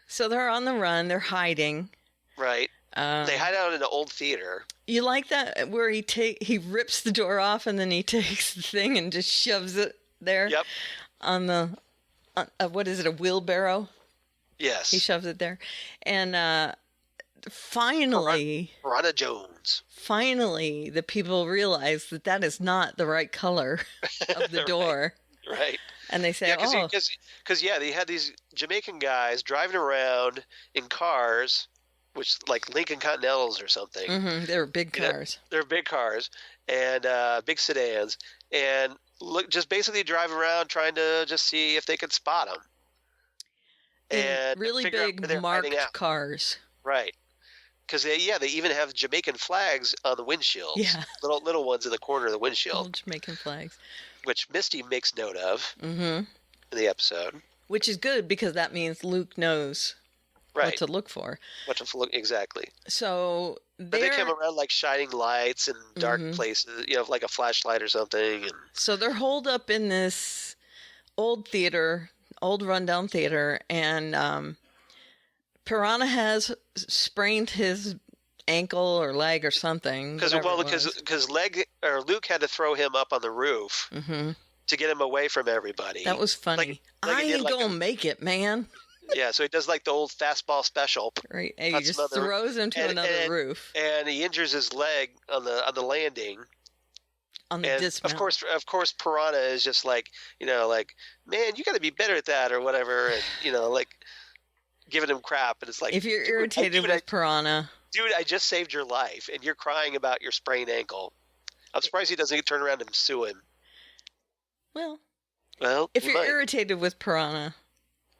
So they're on the run. They're hiding. Right. They hide out in an old theater. You like that where he rips the door off and then he takes the thing and just shoves it there? Yep. On the, what is it, a wheelbarrow? Yes. He shoves it there. And finally... Piranha Jones. Finally, the people realize that is not the right color of the door. Right. And they say, because they had these Jamaican guys driving around in cars, which like Lincoln Continentals or something. Mm-hmm. They were big cars. They're big cars and big sedans, and just basically drive around trying to just see if they could spot them. And really big marked cars. Right. Because they even have Jamaican flags on the windshields. Yeah. Little ones in the corner of the windshield. Little Jamaican flags. Which Misty makes note of in the episode. Which is good, because that means Luke knows what to look for. Exactly. So they come around like shining lights in dark places, like a flashlight or something. And so they're holed up in this old rundown theater, and Piranha has sprained his ankle or leg or something. Because Luke had to throw him up on the roof to get him away from everybody. That was funny. I ain't gonna make it, man. Yeah, so he does like the old fastball special. Right, and he just throws him to another roof. And he injures his leg on the landing. On the dismount. Of course, Piranha is just like, man, you got to be better at that or whatever, and like giving him crap. And it's like, if you're irritated with Piranha, dude, I just saved your life, and you're crying about your sprained ankle. I'm surprised he doesn't turn around and sue him. Well, if you're irritated with Piranha,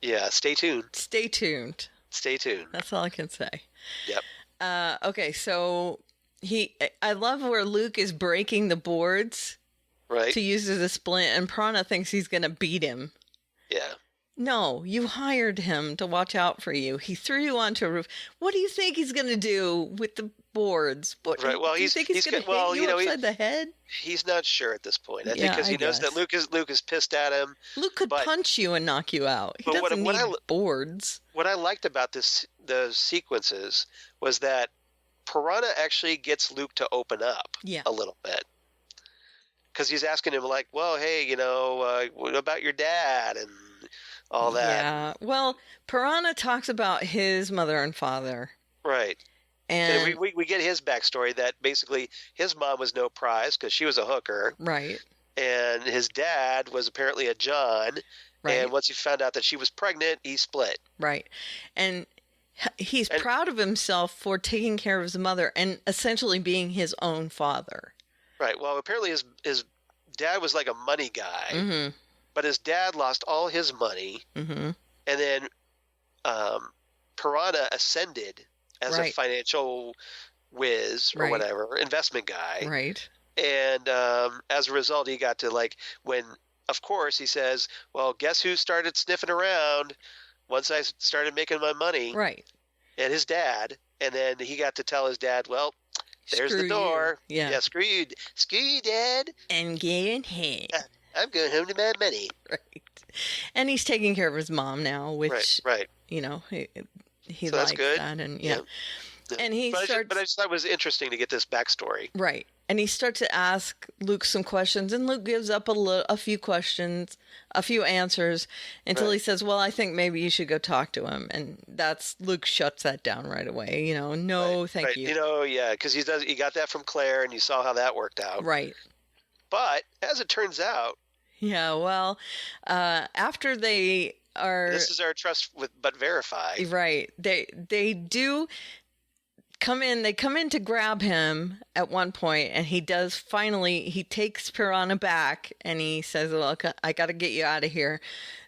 yeah, stay tuned. Stay tuned. Stay tuned. That's all I can say. Yep. Okay, so I love where Luke is breaking the boards, right, to use as a splint, and Piranha thinks he's gonna beat him. Yeah. No, you hired him to watch out for you. He threw you onto a roof. What do you think he's going to do with the boards? Right. Well, do you think he's going to hit you upside the head? He's not sure at this point. I think because he knows that Luke is pissed at him. Luke could punch you and knock you out. He doesn't need boards. What I liked about those sequences was that Piranha actually gets Luke to open up a little bit. Because he's asking him, like, well, hey, what about your dad and all that? Yeah. Well, Piranha talks about his mother and father. Right. And we get his backstory that basically his mom was no prize because she was a hooker. Right. And his dad was apparently a John. Right. And once he found out that she was pregnant, he split. Right. And he's proud of himself for taking care of his mother and essentially being his own father. Right. Well, apparently his dad was like a money guy. Mm-hmm. But his dad lost all his money, and then Piranha ascended as a financial whiz or whatever, investment guy. Right. And as a result, he got to of course, he says, well, guess who started sniffing around once I started making my money? Right. And his dad. And then he got to tell his dad, well, there's the door. You. Yeah. Screw you. Screw you, Dad. I'm getting hit. I'm going home to my money. Right. And he's taking care of his mom now, which, right. He so likes that's good. That. And And but I just thought it was interesting to get this backstory. Right. And he starts to ask Luke some questions, and Luke gives up a few questions, a few answers, until he says, well, I think maybe you should go talk to him. And Luke shuts that down right away. No, thank you. Because he got that from Claire, and you saw how that worked out. Right. But as it turns out. Yeah, well, after they are. This is our trust but verify. Right. They do. They come in to grab him at one point, and he takes Piranha back, and he says, well, I got to get you out of here.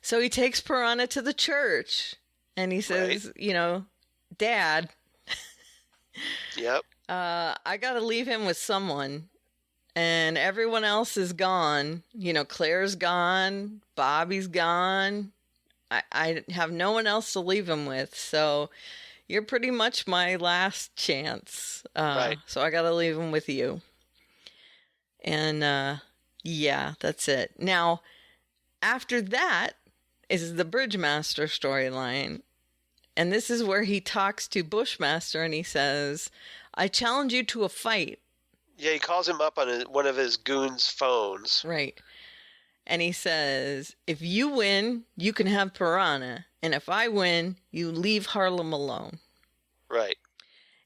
So he takes Piranha to the church, and he says, Dad. Yep. I got to leave him with someone, and everyone else is gone. Claire's gone, Bobby's gone. I have no one else to leave him with, so... You're pretty much my last chance. So I got to leave him with you. And, that's it. Now, after that is the Bridgemaster storyline. And this is where he talks to Bushmaster and he says, I challenge you to a fight. Yeah, he calls him up on one of his goons' phones. Right. And he says, if you win, you can have Piranha. And if I win, you leave Harlem alone. Right.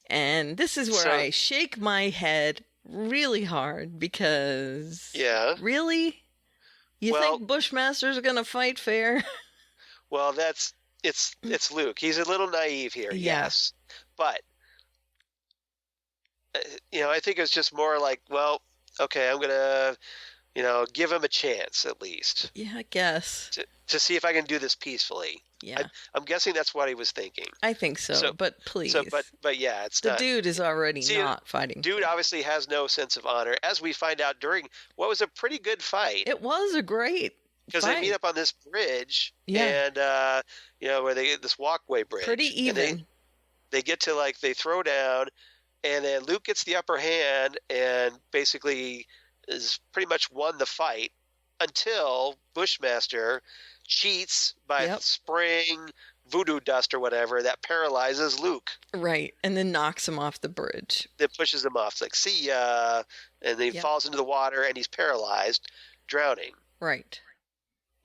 And this is where I shake my head really hard because... Yeah. Really? You think Bushmaster's going to fight fair? Well, it's Luke. He's a little naive here, yes. But, I think it's just more like, well, okay, I'm going to... give him a chance at least. Yeah, I guess. To see if I can do this peacefully. Yeah. I'm guessing that's what he was thinking. I think so, but please. But yeah, it's the not. Dude is already not fighting. Dude obviously has no sense of honor, as we find out during what was a pretty good fight. It was a great because they meet up on this bridge, and where they get this walkway bridge. Pretty even. They get to they throw down, and then Luke gets the upper hand and basically is pretty much won the fight until Bushmaster cheats by spraying voodoo dust or whatever that paralyzes Luke. Right, and then knocks him off the bridge. That pushes him off. It's like, see ya. And then he falls into the water and he's paralyzed, drowning. Right.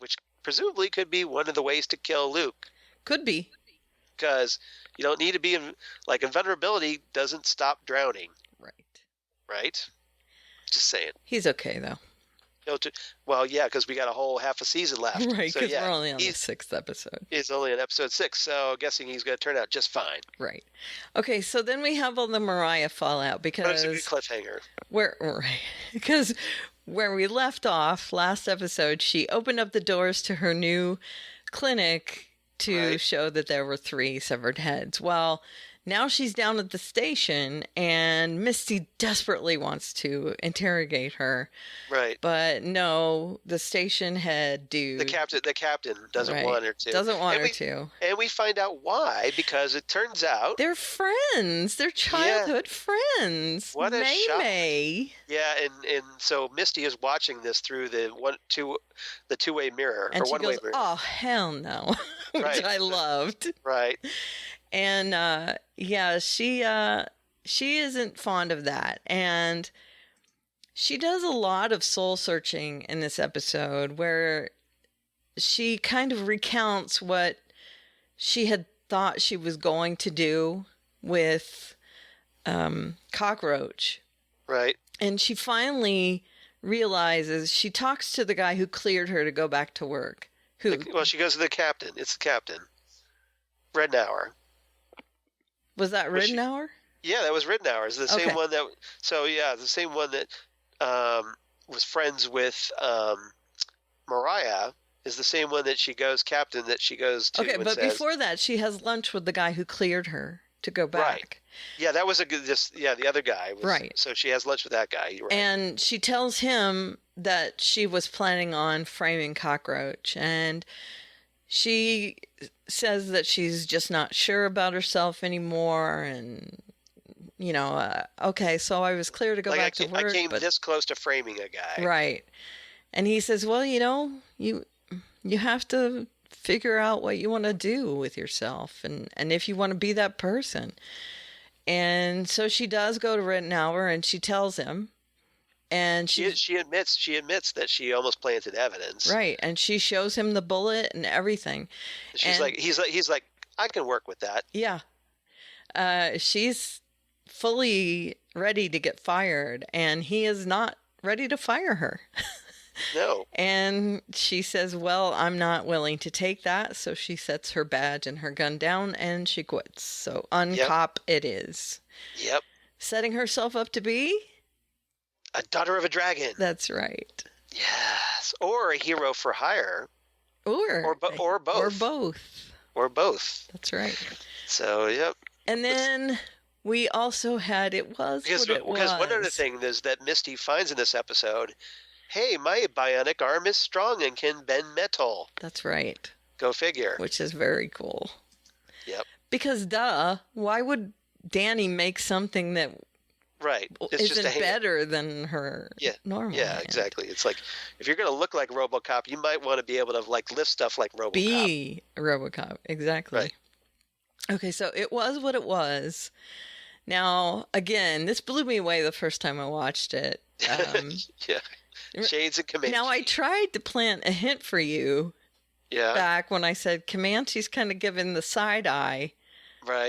Which presumably could be one of the ways to kill Luke. Could be. Because you don't need to be invulnerability doesn't stop drowning. Right. Right? Just saying. He's okay, though. Well, yeah, because we got a whole half a season left. Right, because so, we're only on the 6th episode. He's only on episode 6, so guessing he's going to turn out just fine. Right. Okay, so then we have all the Mariah fallout because... That was a good cliffhanger. Because where we left off last episode, she opened up the doors to her new clinic to show that there were 3 severed heads. Well, now she's down at the station, and Misty desperately wants to interrogate her. Right. But no, the station head dude... The captain doesn't want her to. Doesn't want her to. And we find out why, because it turns out... They're friends. They're childhood friends. What a shock. May. Yeah, and so Misty is watching this through the two-way mirror, and or she one-way goes, mirror. "Oh, hell no," which I loved. Right. And she isn't fond of that, and she does a lot of soul searching in this episode, where she kind of recounts what she had thought she was going to do with Cockroach. Right. And she finally realizes, she talks to the guy who cleared her to go back to work. She goes to the captain. It's the captain. Rednauer. Was that Ridenour? Yeah, that was Ridenour. It's the same one that... So, yeah, the same one that was friends with Mariah is the same one that she goes to. Okay, but before that, she has lunch with the guy who cleared her to go back. Right. Yeah, that was the other guy. Right. So she has lunch with that guy. Right. And she tells him that she was planning on framing Cockroach, and she says that she's just not sure about herself anymore, and okay, so I was clear to go back to work. I came this close to framing a guy. Right. And he says, well, you have to figure out what you want to do with yourself, and if you want to be that person. And so she does go to Ridenour, and she tells him, and she admits that she almost planted evidence. Right. And she shows him the bullet and everything. He's like, I can work with that. Yeah. She's fully ready to get fired, and he is not ready to fire her. No. And she says, well, I'm not willing to take that. So she sets her badge and her gun down, and she quits. So uncop it is. Yep. Setting herself up to be a daughter of a dragon. That's right. Yes. Or a hero for hire. Or both. Or both. Or both. That's right. So, yep. And then we also had because one other thing is that Misty finds in this episode, hey, my bionic arm is strong and can bend metal. That's right. Go figure. Which is very cool. Yep. Because why would Danny make something that isn't better than her normal hand? Exactly. It's like, if you're going to look like RoboCop, you might want to be able to lift stuff like RoboCop. Be RoboCop. Exactly. Right. Okay, so it was what it was. Now, again, this blew me away the first time I watched it. Yeah. Shades of Comanche. Now, I tried to plant a hint for you back when I said Comanche's kind of giving the side eye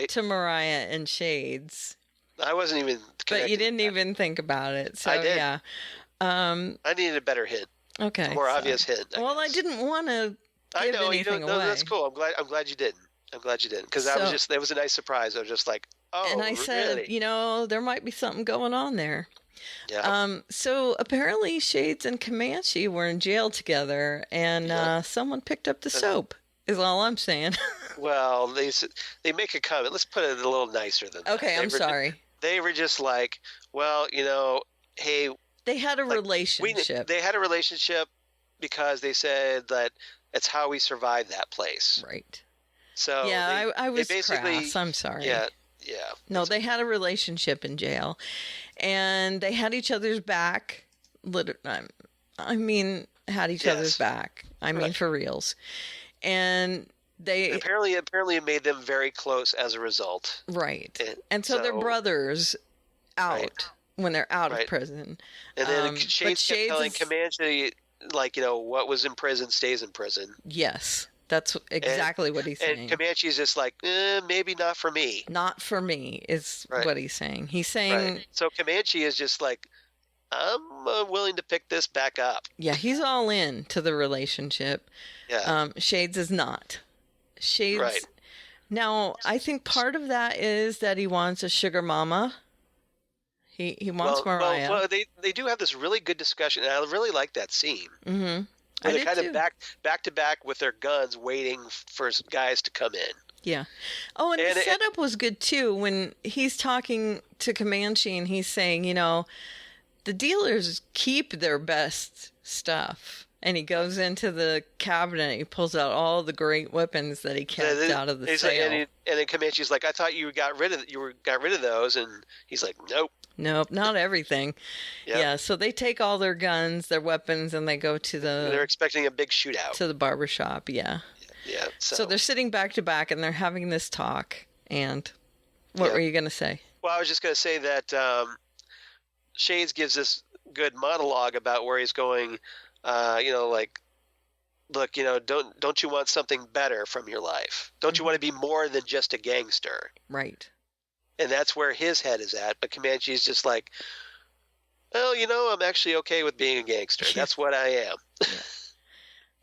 to Mariah and Shades. I wasn't even connecting. But you didn't even think about it. So, I did. Yeah. I needed a better hint. Okay. A more obvious hint. I didn't want to give anything away. No, that's cool. I'm glad you didn't. Because that was a nice surprise. I was just like, oh, and I said, there might be something going on there. Yeah. So apparently Shades and Comanche were in jail together, and someone picked up the soap, is all I'm saying. Well, they make a comment. Let's put it a little nicer than that. Okay, I'm sorry. They were just like, well, hey. They had a relationship. They had a relationship because they said that it's how we survived that place. Right. So yeah, I was crass. I'm sorry. Yeah. Yeah. No, they had a relationship in jail, and they had each other's back. I mean, had each other's back. I mean, for reals. And they apparently it made them very close as a result. Right. And so they're brothers out when they're out of prison. And then Shades kept telling Comanche, what was in prison stays in prison. Yes. That's exactly what he's saying. And Comanche's just like, maybe not for me. Not for me is what he's saying. He's saying... Right. So Comanche is just like, I'm willing to pick this back up. Yeah, he's all in to the relationship. Yeah. Shades is not. Shades. Right. Now, I think part of that is that he wants a sugar mama. He wants Mariah. Well, they do have this really good discussion, and I really like that scene. Mm-hmm. Where they're kind of back to back with their guns, waiting for guys to come in. Yeah. Oh, and the setup was good too. When he's talking to Comanche and he's saying, the dealers keep their best stuff. And he goes into the cabinet. He pulls out all the great weapons that he kept out of the sale. And then Comanche's like, "I thought you got rid of those." And he's like, "Nope, not everything." Yep. Yeah. So they take all their guns, their weapons, and they go to They're expecting a big shootout to the barbershop. Yeah. Yeah. So they're sitting back to back and they're having this talk. And what were you going to say? Well, I was just going to say that Shades gives this good monologue about where he's going. Look, don't you want something better from your life? Don't you want to be more than just a gangster? Right. And that's where his head is at. But Comanche's just like, well, I'm actually okay with being a gangster. That's what I am. Yeah.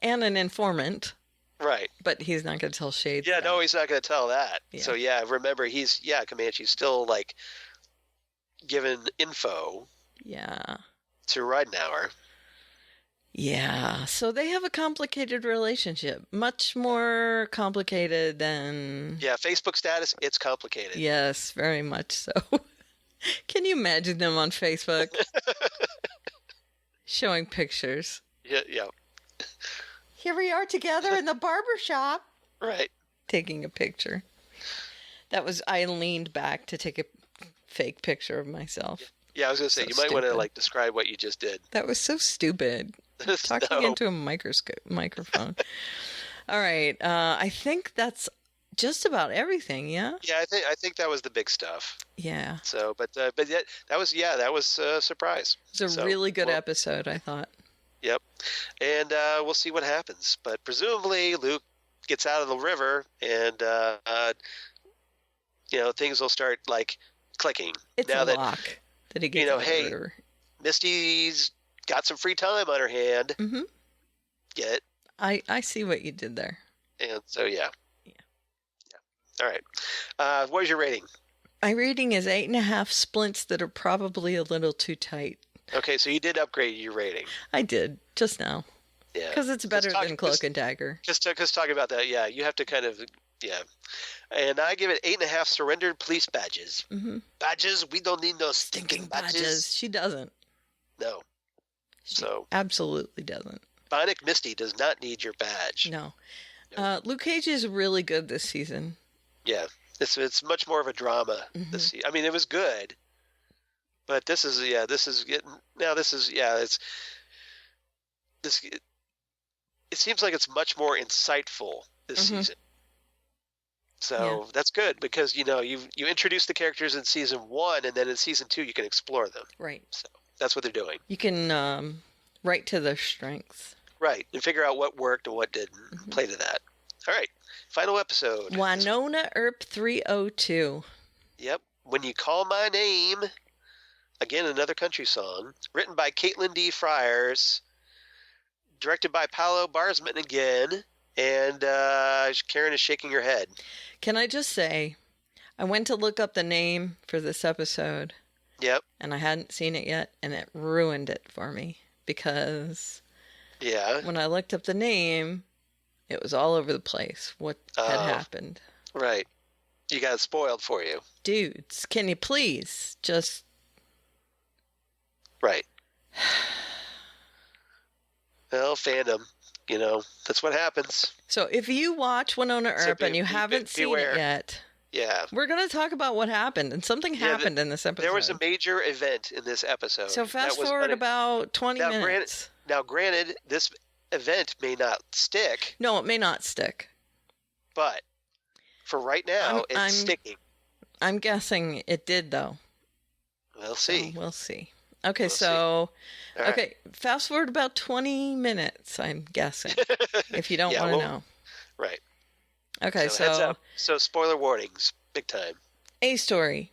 And an informant. Right. But he's not going to tell Shades. Yeah, no, he's not going to tell that. Yeah. So, remember, Comanche's still, given info. Yeah. To Ridenhour. Yeah, so they have a complicated relationship, much more complicated than... Yeah, Facebook status, it's complicated. Yes, very much so. Can you imagine them on Facebook? Showing pictures. Yeah. Here we are together in the barbershop. Right. Taking a picture. I leaned back to take a fake picture of myself. Yeah, I was going to say, you might want to, describe what you just did. That was so stupid. Talking into a microphone. All right. I think that's just about everything. Yeah. Yeah, I think that was the big stuff. Yeah. So, but that was a surprise. It's a really good episode, I thought. Yep. And we'll see what happens. But presumably Luke gets out of the river, and things will start clicking. It's now a lock that he gets out of the river. Misty's got some free time on her hand. Mm-hmm. Get it? I see what you did there. And so, yeah. All right. What is your rating? My rating is 8.5 splints that are probably a little too tight. Okay, so you did upgrade your rating. I did, just now. Yeah. Because it's better than Cloak and Dagger. Because talking about that, you have to kind of, And I give it 8.5 surrendered police badges. Mm-hmm. Badges? We don't need no stinking badges. She doesn't. No. She absolutely doesn't. Bionic Misty does not need your badge. No. Luke Cage is really good this season. Yeah. It's much more of a drama this season. I mean, it was good. But it seems like it's much more insightful this season. So that's good because, you introduce the characters in season 1 and then in season 2 you can explore them. Right. So that's what they're doing. You can write to their strengths. Right. And figure out what worked and what didn't. Play to that. All right. Final episode. Wynonna Earp 302. Yep. When You Call My Name. Again, another country song. Written by Caitlin D. Friars. Directed by Paolo Barsman again. And Karen is shaking her head. Can I just say, I went to look up the name for this episode. Yep. And I hadn't seen it yet, and it ruined it for me. Because when I looked up the name, it was all over the place what had happened. Right. You got it spoiled for you. Dudes, can you please just... Right. Well, fandom, that's what happens. So if you watch Wynonna Earp and you haven't seen it yet, we're going to talk about what happened. And something happened in this episode. There was a major event in this episode. So fast forward about 20 minutes. Granted, this event may not stick. No, it may not stick. But for right now, it's sticking. I'm guessing it did, though. We'll see. So we'll see. Okay, so... Right. Fast forward about 20 minutes, I'm guessing, if you don't want to know. Right. Okay, so... Heads up. So spoiler warnings, big time. A story.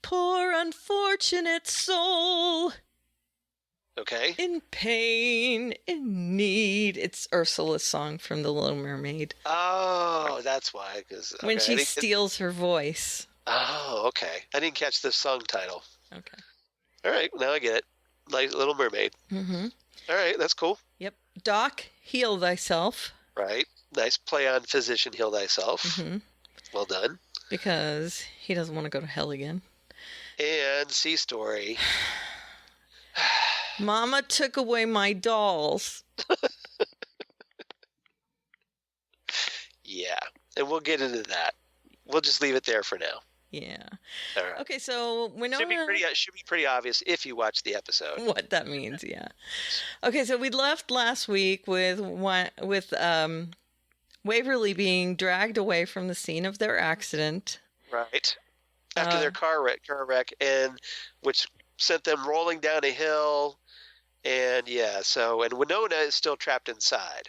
poor unfortunate soul. Okay. In pain, in need. It's Ursula's song from The Little Mermaid. Oh, that's why. When she steals her voice. Oh, okay. I didn't catch the song title. Okay. All right, now I get it. Like Little Mermaid. Mm-hmm. All right, that's cool. Yep. Doc, heal thyself. Right. Nice play on physician, heal thyself. Mm-hmm. Well done. Because he doesn't want to go to hell again. And C story. Mama took away my dolls. Yeah, and we'll get into that. We'll just leave it there for now. Yeah. All right. Okay, so Wynonna... Should be pretty obvious if you watch the episode. What that means, yeah. Okay, so we left last week with Waverly being dragged away from the scene of their accident. Right. After their car wreck, and which sent them rolling down a hill. And and Wynonna is still trapped inside.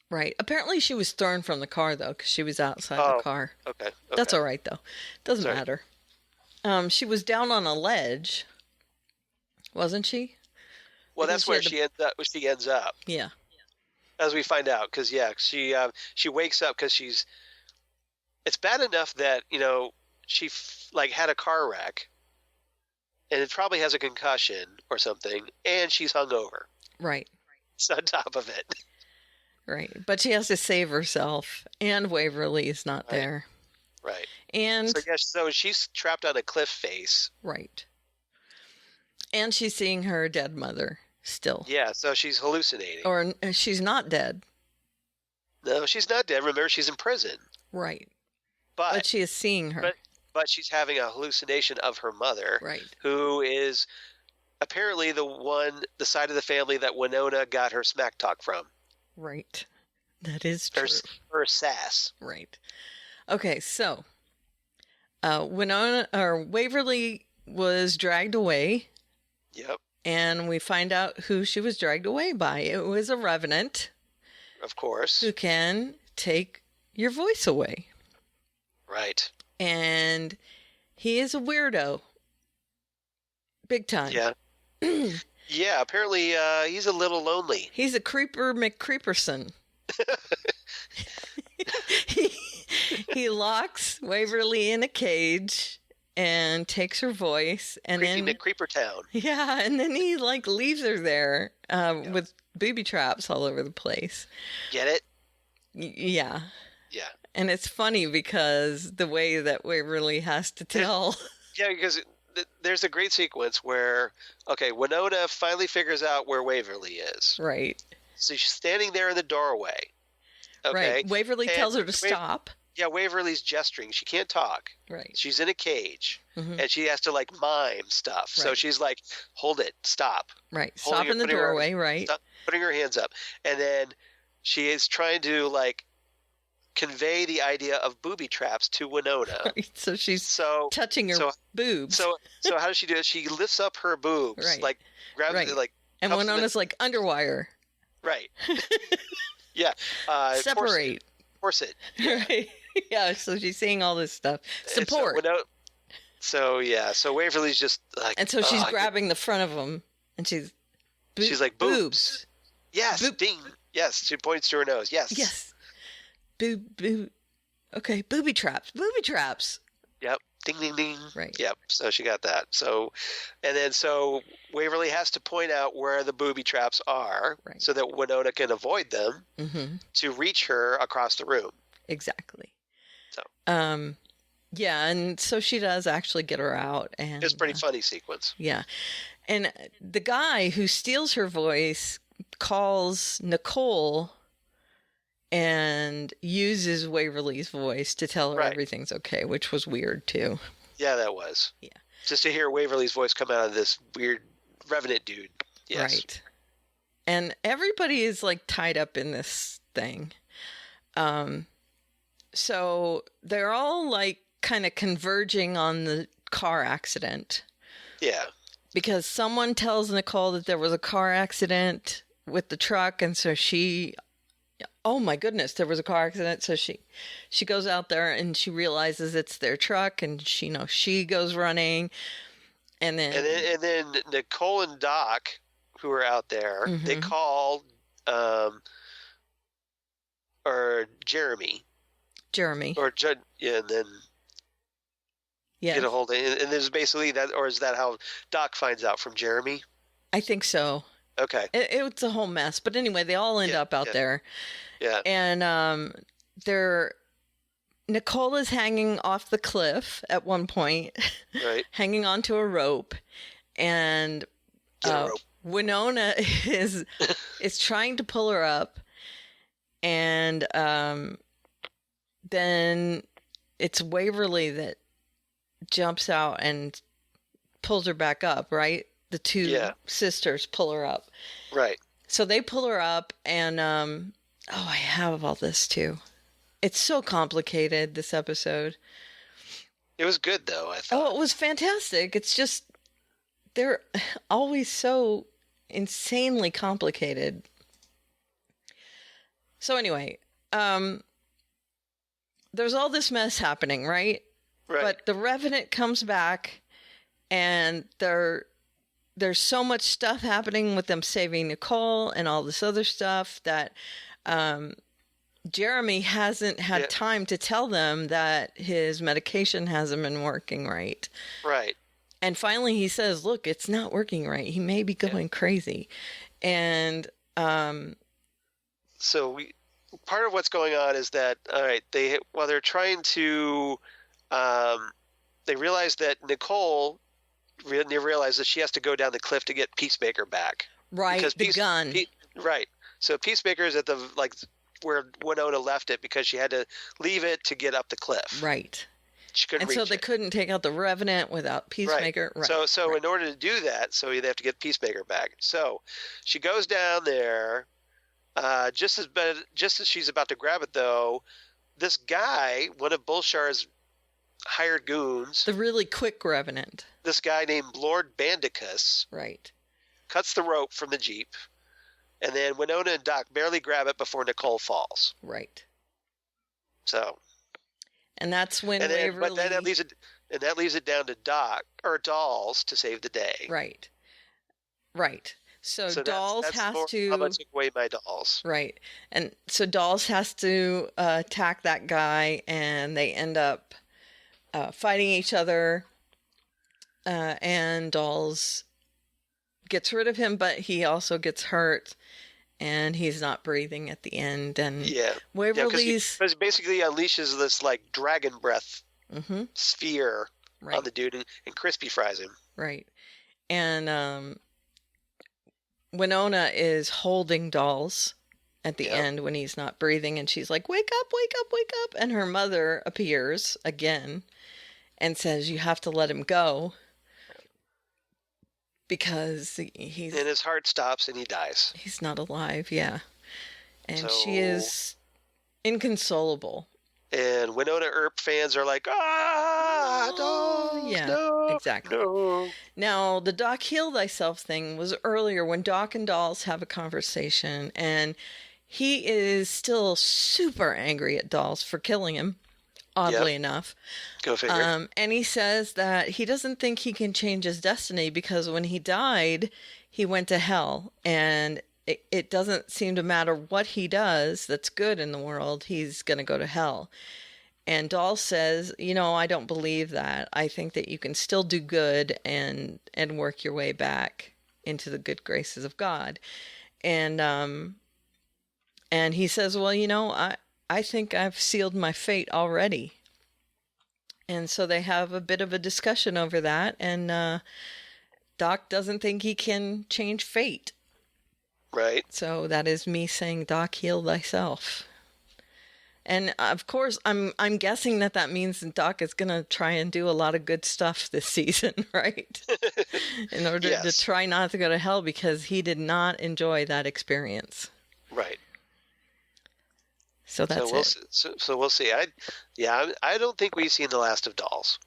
Right. Apparently she was thrown from the car, though, because she was outside the car. Okay. That's all right, though. Doesn't matter. She was down on a ledge, wasn't she? Well, that's where she ends up. Yeah. As we find out, because she wakes up because it's bad enough that she had a car wreck, and it probably has a concussion or something, and she's hungover. Right. It's on top of it. Right. But she has to save herself, and Waverly is not there. Right. And so she's trapped on a cliff face. Right. And she's seeing her dead mother still. Yeah, so she's hallucinating. Or she's not dead. No, she's not dead. Remember, she's in prison. Right. But she is seeing her. But she's having a hallucination of her mother. Right. Who is apparently the side of the family that Wynonna got her smack talk from. Right. That is true. Her sass. Right. Okay, so Waverly was dragged away. Yep. And we find out who she was dragged away by. It was a revenant. Of course. Who can take your voice away. Right. And he is a weirdo. Big time. Yeah. Yeah, apparently he's a little lonely. He's a creeper McCreeperson. he locks Waverly in a cage and takes her voice, and Creepy McCreeper Town. Yeah, and then he leaves her there with booby traps all over the place. Get it? Yeah. Yeah. And it's funny because the way that Waverly has to tell. Yeah, because there's a great sequence where, Wynonna finally figures out where Waverly is. Right. So she's standing there in the doorway. Okay. Right. Waverly tells her to stop. Yeah, Waverly's gesturing. She can't talk. Right. She's in a cage, mm-hmm. and she has to mime stuff. Right. So she's like, "Hold it, stop." Right. Stop in the doorway. Right. Stop, putting her hands up, and then she is trying to convey the idea of booby traps to Wynonna. Right. So she's touching her boobs. So how does she do it? She lifts up her boobs, right. Grabs it, and Wynonna's underwire. Right. Yeah. Separate. Corset. Yeah. Right. Yeah. So she's saying all this stuff. Support. So Waverly's just and so she's grabbing the front of him, and she's like boobs. Yes. Ding. Yes. She points to her nose. Yes. Yes. Boob. Okay. Booby traps. Booby traps. Yep. Ding, ding, ding. Right. Yep. So she got that. So Waverly has to point out where the booby traps are, right, so that Wynonna can avoid them mm-hmm. to reach her across the room. Exactly. So. Yeah, and so she does actually get her out, and it's a pretty funny sequence. Yeah, and the guy who steals her voice calls Nicole and uses Waverly's voice to tell her everything's okay, which was weird too. Yeah, that was. Yeah. Just to hear Waverly's voice come out of this weird revenant dude. Yes. Right. And everybody is tied up in this thing. So they're all kind of converging on the car accident. Yeah. Because someone tells Nicole that there was a car accident with the truck, and so she oh my goodness, there was a car accident. So she goes out there and she realizes it's their truck, and she goes running, and then Nicole and Doc, who are out there, they call or Jeremy, or Judd, and then get a hold of it. And there's basically that, or is that how Doc finds out from Jeremy? I think so. Okay. It's a whole mess, but anyway, they all end up out there. Yeah. And Nicole is hanging off the cliff at one point, right? Hanging onto a rope, and Wynonna is trying to pull her up, and then it's Waverly that jumps out and pulls her back up, right? The two sisters pull her up. Right. So they pull her up, and I have all this too. It's so complicated, this episode. It was good, though, I thought. Oh, it was fantastic. It's just, they're always so insanely complicated. So anyway, there's all this mess happening, right? Right. But the Revenant comes back, and there's so much stuff happening with them saving Nicole and all this other stuff that Jeremy hasn't had time to tell them that his medication hasn't been working right. Right. And finally he says, look, it's not working right. He may be going crazy. And so part of what's going on is that, all right, while they're trying to, they realize that Nicole realizes that she has to go down the cliff to get Peacemaker back. Right, because the gun. Right. So Peacemaker is at the, where Wynonna left it because she had to leave it to get up the cliff. Right. She couldn't reach it. And so they couldn't take out the Revenant without Peacemaker. Right. So in order to do that, they have to get Peacemaker back. So she goes down there, just as she's about to grab it, though, this guy, one of Bulshar's hired goons, the really quick Revenant, this guy named Lord Bandicus, right, cuts the rope from the Jeep, and then Wynonna and Doc barely grab it before Nicole falls. Right. So. And that's when Waverly. But then that leaves it down to Doc or Dolls to save the day. Right. Right. So Dolls has to. How much took away my Dolls? Right. And so Dolls has to attack that guy, and they end up fighting each other. And Dolls gets rid of him, but he also gets hurt, and he's not breathing at the end. And Waverly's because basically unleashes this dragon breath sphere on the dude, and Crispy fries him. Right. And Wynonna is holding Dolls at the end when he's not breathing, and she's like, wake up, wake up, wake up. And her mother appears again and says, you have to let him go. Because and his heart stops and he dies. He's not alive, And she is inconsolable. And Wynonna Earp fans are like, Dolls, no, exactly. No. Now, the Doc Heal Thyself thing was earlier when Doc and Dolls have a conversation, and he is still super angry at Dolls for killing him. Oddly enough. Go figure. And he says that he doesn't think he can change his destiny because when he died, he went to hell. And it doesn't seem to matter what he does that's good in the world, he's going to go to hell. And Doll says, I don't believe that. I think that you can still do good and work your way back into the good graces of God. And he says, well, I think I've sealed my fate already. And so they have a bit of a discussion over that. And Doc doesn't think he can change fate. Right. So that is me saying, Doc, heal thyself. And of course, I'm guessing that means Doc is going to try and do a lot of good stuff this season, right? In order to try not to go to hell, because he did not enjoy that experience. Right. So that's it. So we'll see. I don't think we've seen the last of Dolls.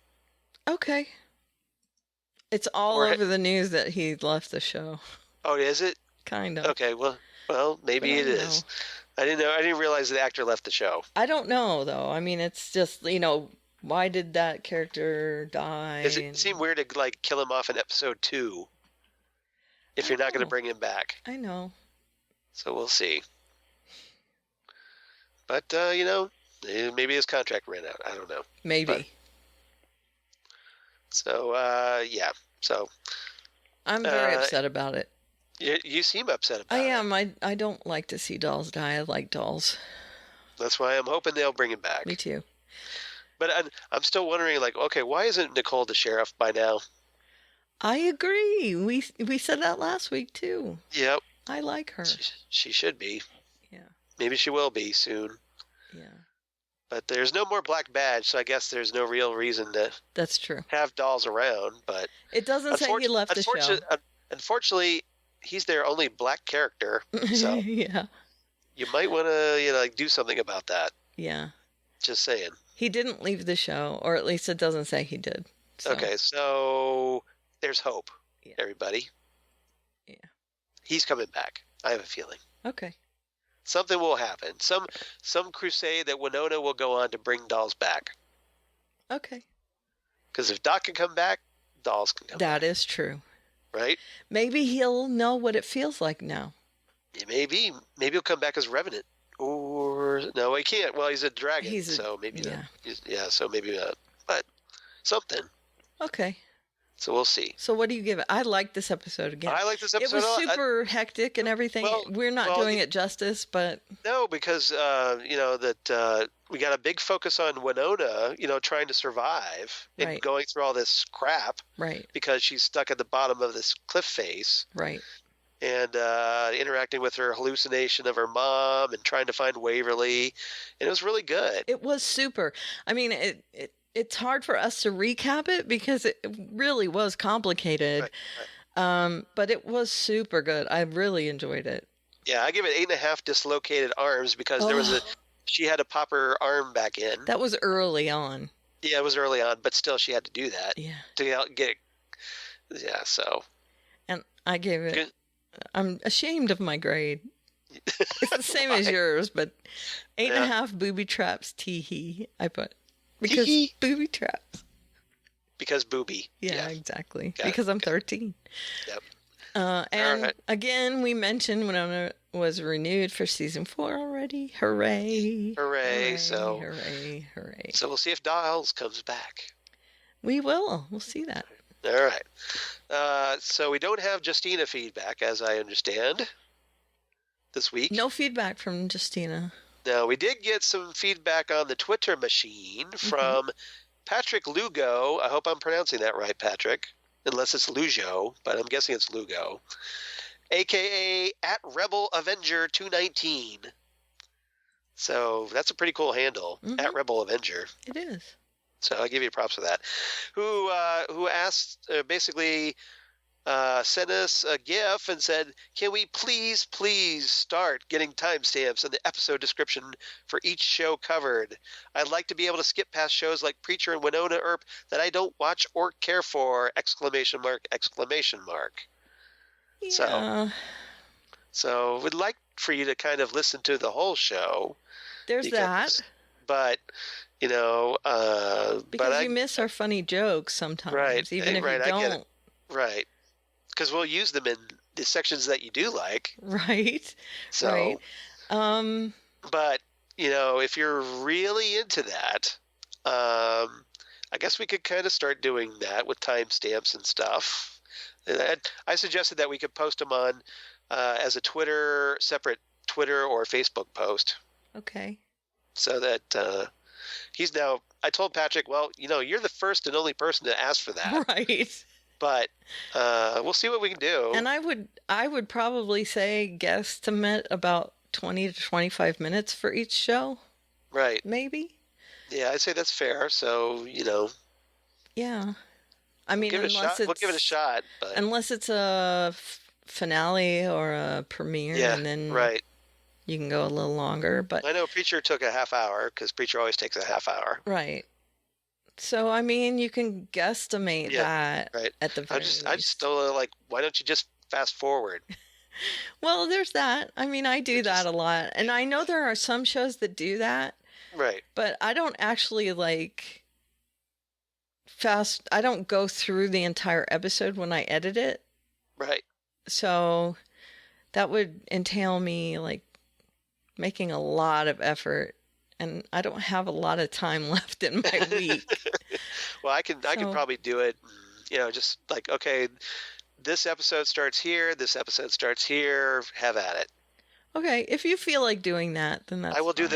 Okay. It's all over the news that he left the show. Oh, is it? Kind of. Okay, well, maybe it is. I didn't realize the actor left the show. I don't know, though. I mean, it's just, why did that character die? It seemed weird to like kill him off in episode 2 if you're not going to bring him back. I know. So we'll see. But, maybe his contract ran out. I don't know. Maybe. But, so, yeah. So. I'm very upset about it. You seem upset about it. I am. I don't like to see dolls die. I like dolls. That's why I'm hoping they'll bring him back. Me too. But I'm still wondering, like, okay, why isn't Nicole the sheriff by now? I agree. We said that last week, too. Yep. I like her. She should be. Yeah. Maybe she will be soon. Yeah. But there's no more Black Badge, so I guess there's no real reason to That's true. have dolls around. But it doesn't say he left the show. Unfortunately, he's their only black character, so yeah. You might want to do something about that. Yeah. Just saying. He didn't leave the show, or at least it doesn't say he did. So. Okay, so there's hope, everybody. Yeah. He's coming back. I have a feeling. Okay. Something will happen. Some crusade that Wynonna will go on to bring dolls back. Okay. Because if Doc can come back, dolls can come back. That is true. Right? Maybe he'll know what it feels like now. Yeah, maybe he'll come back as Revenant. Or no, he can't. Well, he's a dragon, so maybe not. Yeah, so maybe not. But something. Okay. So we'll see. So what do you give it? I like this episode again. I like this episode. It was super hectic and everything. Well, We're not doing it justice, but no, because we got a big focus on Wynonna, trying to survive and going through all this crap, right? Because she's stuck at the bottom of this cliff face, right? And interacting with her hallucination of her mom and trying to find Waverly, and it was really good. It was super. I mean, it's hard for us to recap it because it really was complicated. Right. But it was super good. I really enjoyed it. Yeah, I give it 8.5 dislocated arms because she had to pop her arm back in. That was early on. Yeah, it was early on, but still she had to do that. Yeah. To get it. Yeah, so. And I gave it. I'm ashamed of my grade. It's the same as yours, but 8.5 booby traps tee-hee, I put. Because booby traps. Because booby. Yeah, exactly. Because I'm 13. Yep. And again, we mentioned Wynonna was renewed for season 4 already. Hooray. Hooray. Hooray. So we'll see if Dolls comes back. We will. We'll see that. All right. So we don't have Justina feedback, as I understand, this week. No feedback from Justina. Now, we did get some feedback on the Twitter machine from Patrick Lugo. I hope I'm pronouncing that right, Patrick. Unless it's Lugo, but I'm guessing it's Lugo. A.K.A. @RebelAvenger219. So that's a pretty cool handle, @RebelAvenger. It is. So I'll give you props for that. Who asked, basically sent us a GIF and said, can we please start getting timestamps in the episode description for each show covered? I'd like to be able to skip past shows like Preacher and Wynonna Earp that I don't watch or care for! ! Yeah. So we'd like for you to kind of listen to the whole show. There's that. But, because you miss our funny jokes sometimes, right, even if you don't. I get it. Right. Because we'll use them in the sections that you do like. Right. So, right. But, if you're really into that, I guess we could kind of start doing that with timestamps and stuff. And I suggested that we could post them on as a separate Twitter or Facebook post. Okay. So that I told Patrick, well, you're the first and only person to ask for that. Right. But we'll see what we can do. And I would probably say guesstimate about 20 to 25 minutes for each show. Right. Maybe. Yeah, I'd say that's fair. So, Yeah. I mean, we'll give it a shot. But unless it's a finale or a premiere, and then you can go a little longer. But I know Preacher took a half hour because Preacher always takes a half hour. Right. So, I mean, you can guesstimate that at the very least. I just still like, why don't you just fast forward? Well, there's that. I mean, I do that a lot. And I know there are some shows that do that. Right. But I don't actually I don't go through the entire episode when I edit it. Right. So that would entail me making a lot of effort, and I don't have a lot of time left in my week. Well, I can probably do it, just like, okay, this episode starts here, this episode starts here, have at it. Okay, if you feel like doing that, then that's I will fine.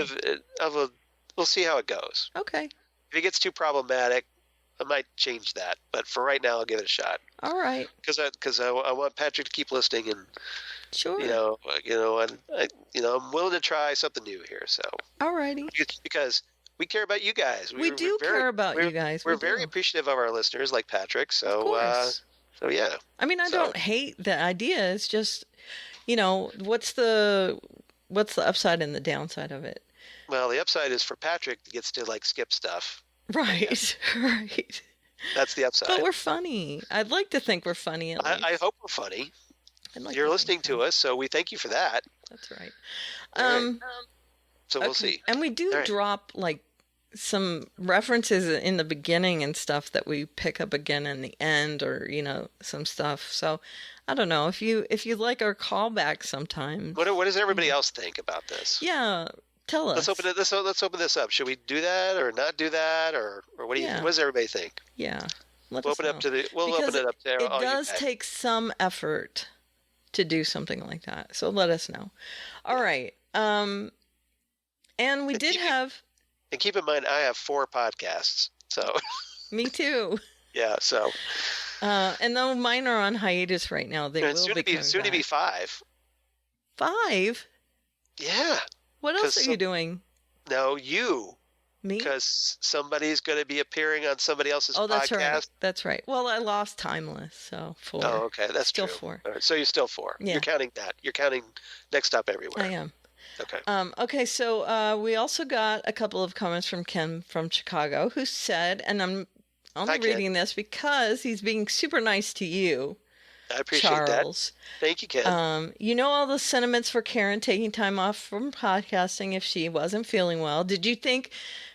we'll see how it goes. Okay. If it gets too problematic, I might change that, but for right now, I'll give it a shot. All right. Because I want Patrick to keep listening, and sure, I'm willing to try something new here. So, all righty. Because we care about you guys. We do care about you guys. We're very appreciative of our listeners, like Patrick. So, of course. So yeah. I mean, I don't hate the idea. It's just, what's the upside and the downside of it? Well, the upside is for Patrick, he gets to skip stuff. Right. Right. That's the upside. But we're funny. I'd like to think we're funny. At least. I hope we're funny. You're listening to us, so we thank you for that. That's right. So we'll see. And we do drop some references in the beginning and stuff that we pick up again in the end, or some stuff. So I don't know if you like our callbacks sometimes. What does everybody else think about this? Yeah. Tell us. Let's open this up. Should we do that or not do that, or what do you? What does everybody think? Yeah, we'll open it up to it does take some effort to do something like that. So let us know. All right. And we did have. And keep in mind, I have 4 podcasts. So. Me too. Yeah. So. And though mine are on hiatus right now, they will be coming soon to be 5. 5. Yeah. What else are you doing? No, you. Me? Because somebody's going to be appearing on somebody else's podcast. That's right. That's right. Well, I lost Timeless, so 4. Oh, okay. That's still true. 4. All right, so you're still 4. Yeah. You're counting that. You're counting Next Up Everywhere. I am. Okay. Okay, so we also got a couple of comments from Ken from Chicago, who said, and I'm only reading this because he's being super nice to you. I appreciate Charles. That. Thank you, Ken. All the sentiments for Karen taking time off from podcasting if she wasn't feeling well. Did you think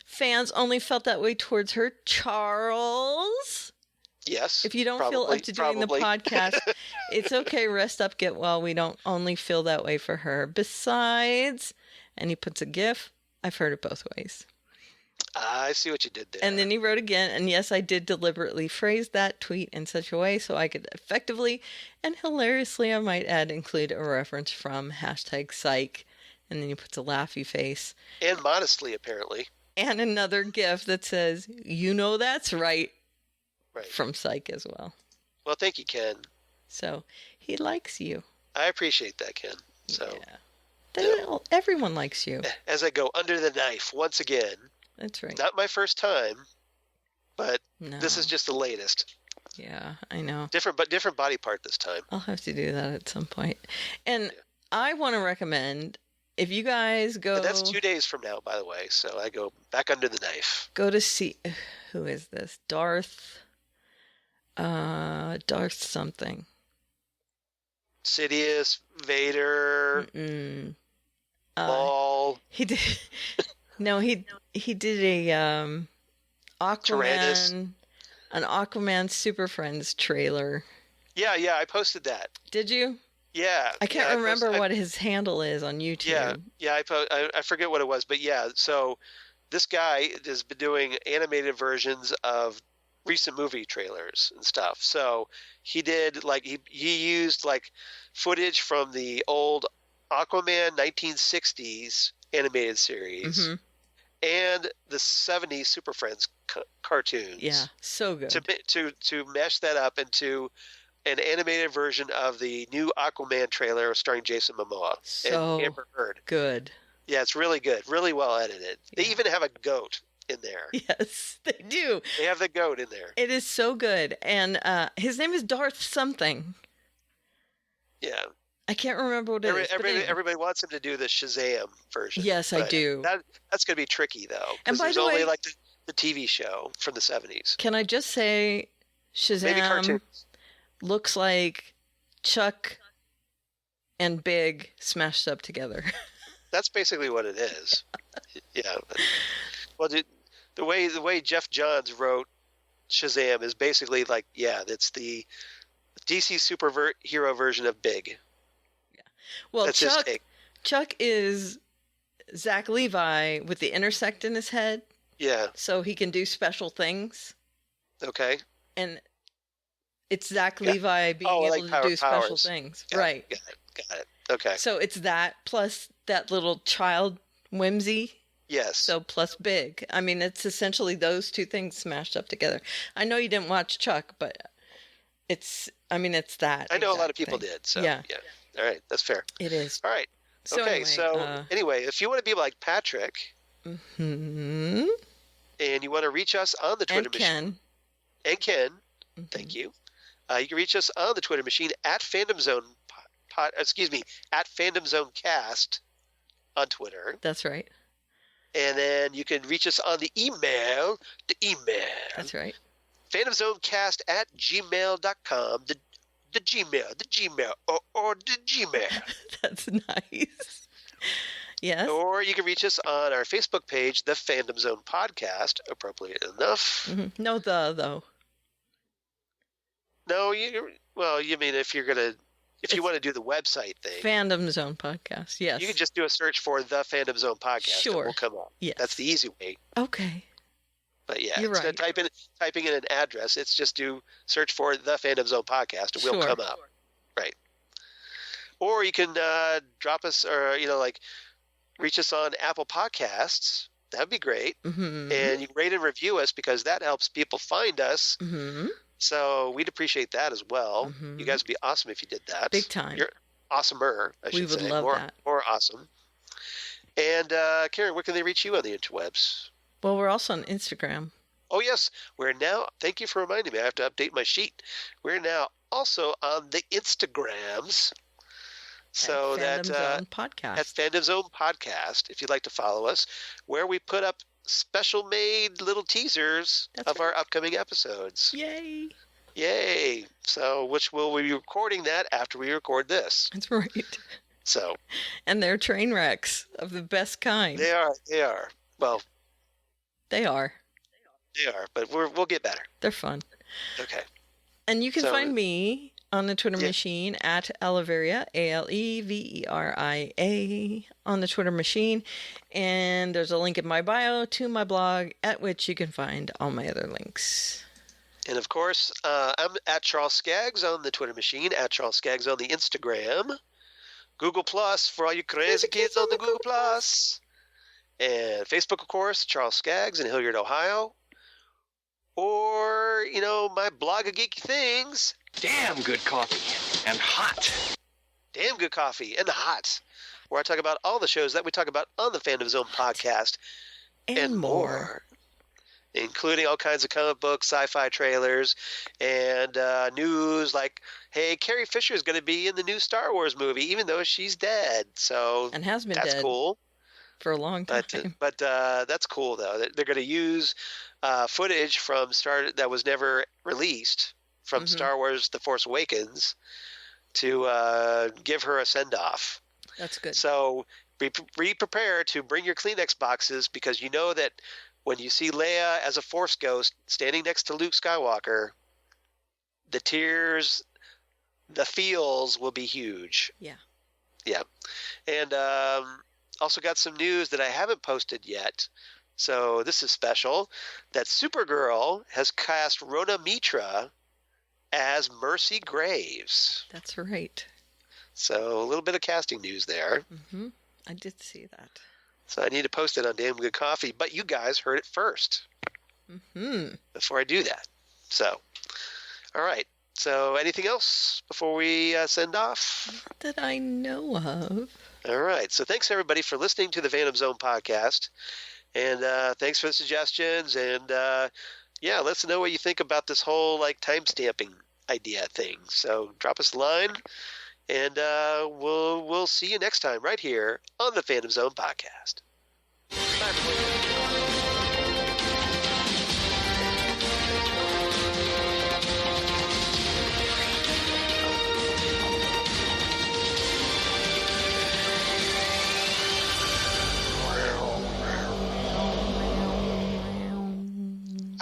fans only felt that way towards her, Charles? Yes. If you don't feel up to doing the podcast, it's okay. Rest up, get well. We don't only feel that way for her. Besides, and he puts a GIF. I've heard it both ways. I see what you did there. And then he wrote again, and yes, I did deliberately phrase that tweet in such a way so I could effectively and hilariously, I might add, include a reference from #psych. And then he puts a laughy face. And modestly, apparently. And another GIF that says, that's right. Right. From Psych as well. Well, thank you, Ken. So he likes you. I appreciate that, Ken. So everyone likes you. As I go under the knife once again. That's right. Not my first time, but this is just the latest. Yeah, I know. Different body part this time. I'll have to do that at some point. And I want to recommend, if you guys go... And that's 2 days from now, by the way, so I go back under the knife. Go to see... Who is this? Darth something. Sidious, Vader, Maul. He did... No, he did a Tyrannus. an Aquaman Super Friends trailer. Yeah, I posted that. Did you? Yeah. I can't remember what his handle is on YouTube. Yeah, I forget what it was, but yeah, so this guy has been doing animated versions of recent movie trailers and stuff. So he did he used footage from the old Aquaman 1960s animated series and the 70s Super Friends cartoons. Yeah, so good. To mesh that up into an animated version of the new Aquaman trailer starring Jason Momoa and Amber Heard. Good. Yeah, it's really good. Really well edited. They even have a goat in there. Yes, they do. They have the goat in there. It is so good. And his name is Darth something. Yeah. I can't remember what it is. Everybody wants him to do the Shazam version. Yes, I do. That's going to be tricky, though. And by there's the way, only the TV show from the 70s. Can I just say Shazam looks like Chuck and Big smashed up together. That's basically what it is. Yeah. Well, the way Jeff Johns wrote Shazam is basically like, yeah, that's the DC superhero version of Big. Yeah. Well, that's his take. Chuck is Zach Levi with the intersect in his head. Yeah. So he can do special things. Okay. And it's Zach Levi being able to do special things. Right. Got it. Okay. So it's that plus that little child whimsy. Yes. So plus Big. I mean, it's essentially those two things smashed up together. I know you didn't watch Chuck, but it's that. I know a lot of people did. So yeah. All right. That's fair. It is. All right. So okay. Anyway, if you want to be like Patrick, and you want to reach us on the Twitter machine, and Ken, thank you. You can reach us on the Twitter machine at Fandom Zone at Fandom Zone Cast on Twitter. That's right. And then you can reach us on the email. That's right. fandomzonecast@gmail.com. The Gmail, or the Gmail. That's nice. Yes. Or you can reach us on our Facebook page, the Fandom Zone Podcast, appropriate enough. Mm-hmm. No, though. No, you mean if you want to do the website thing. Fandom Zone Podcast, yes. You can just do a search for the Fandom Zone Podcast. Sure. And we'll come up. Yes. That's the easy way. Okay. But yeah, you're instead right. of typing in an address, it's just to search for the Fandom Zone Podcast and we'll come up. Right. Or you can drop us or, reach us on Apple Podcasts. That'd be great. Mm-hmm. And you can rate and review us because that helps people find us. Mm-hmm. So we'd appreciate that as well. Mm-hmm. You guys would be awesome if you did that. Big time. You're awesomer, I should say. We would love that. More awesome. And Karen, where can they reach you on the interwebs? Well, we're also on Instagram. Oh, yes. We're now, thank you for reminding me. I have to update my sheet. We're now also on the Instagrams. So at that Fandom Zone Podcast. At Fandom Zone Podcast, if you'd like to follow us, where we put up special made little teasers of our upcoming episodes. Yay. So, which we'll be recording that after we record this. That's right. So. And they're train wrecks of the best kind. They are. Well. They are, but we'll get better. They're fun. Okay. And you can find me on the Twitter machine at Aleveria, Aleveria, on the Twitter machine. And there's a link in my bio to my blog at which you can find all my other links. And of course, I'm at Charles Skaggs on the Twitter machine, at Charles Skaggs on the Instagram, Google Plus for all you crazy kids on the Google Plus. And Facebook, of course, Charles Skaggs in Hilliard, Ohio. Or, my blog of geeky things. Damn good coffee and hot. Damn good coffee and hot. Where I talk about all the shows that we talk about on the Fandom Zone podcast. And more. Including all kinds of comic books, sci-fi trailers, and news like, hey, Carrie Fisher is going to be in the new Star Wars movie, even though she's dead. So and has been that's dead. Cool. For a long time. But that's cool, though. They're going to use footage from that was never released from Star Wars The Force Awakens to give her a send-off. That's good. So be prepared to bring your Kleenex boxes because you know that when you see Leia as a Force ghost standing next to Luke Skywalker, the tears, the feels will be huge. Yeah. Yeah. And also got some news that I haven't posted yet. So this is special, that Supergirl has cast Rona Mitra as Mercy Graves. That's right. So a little bit of casting news there. Mm-hmm. I did see that. So I need to post it on Damn Good Coffee, but you guys heard it first before I do that. So, all right. So anything else before we send off? Not that I know of. All right. So thanks, everybody, for listening to the Phantom Zone podcast. And thanks for the suggestions. And, let us know what you think about this whole, time stamping idea thing. So drop us a line, and we'll see you next time right here on the Phantom Zone podcast. Bye, everyone.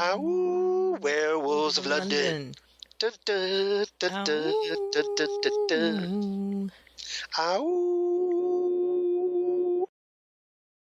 Ow, werewolves of London. Dun, dun, dun, dun, dun, dun, dun, dun. Ow.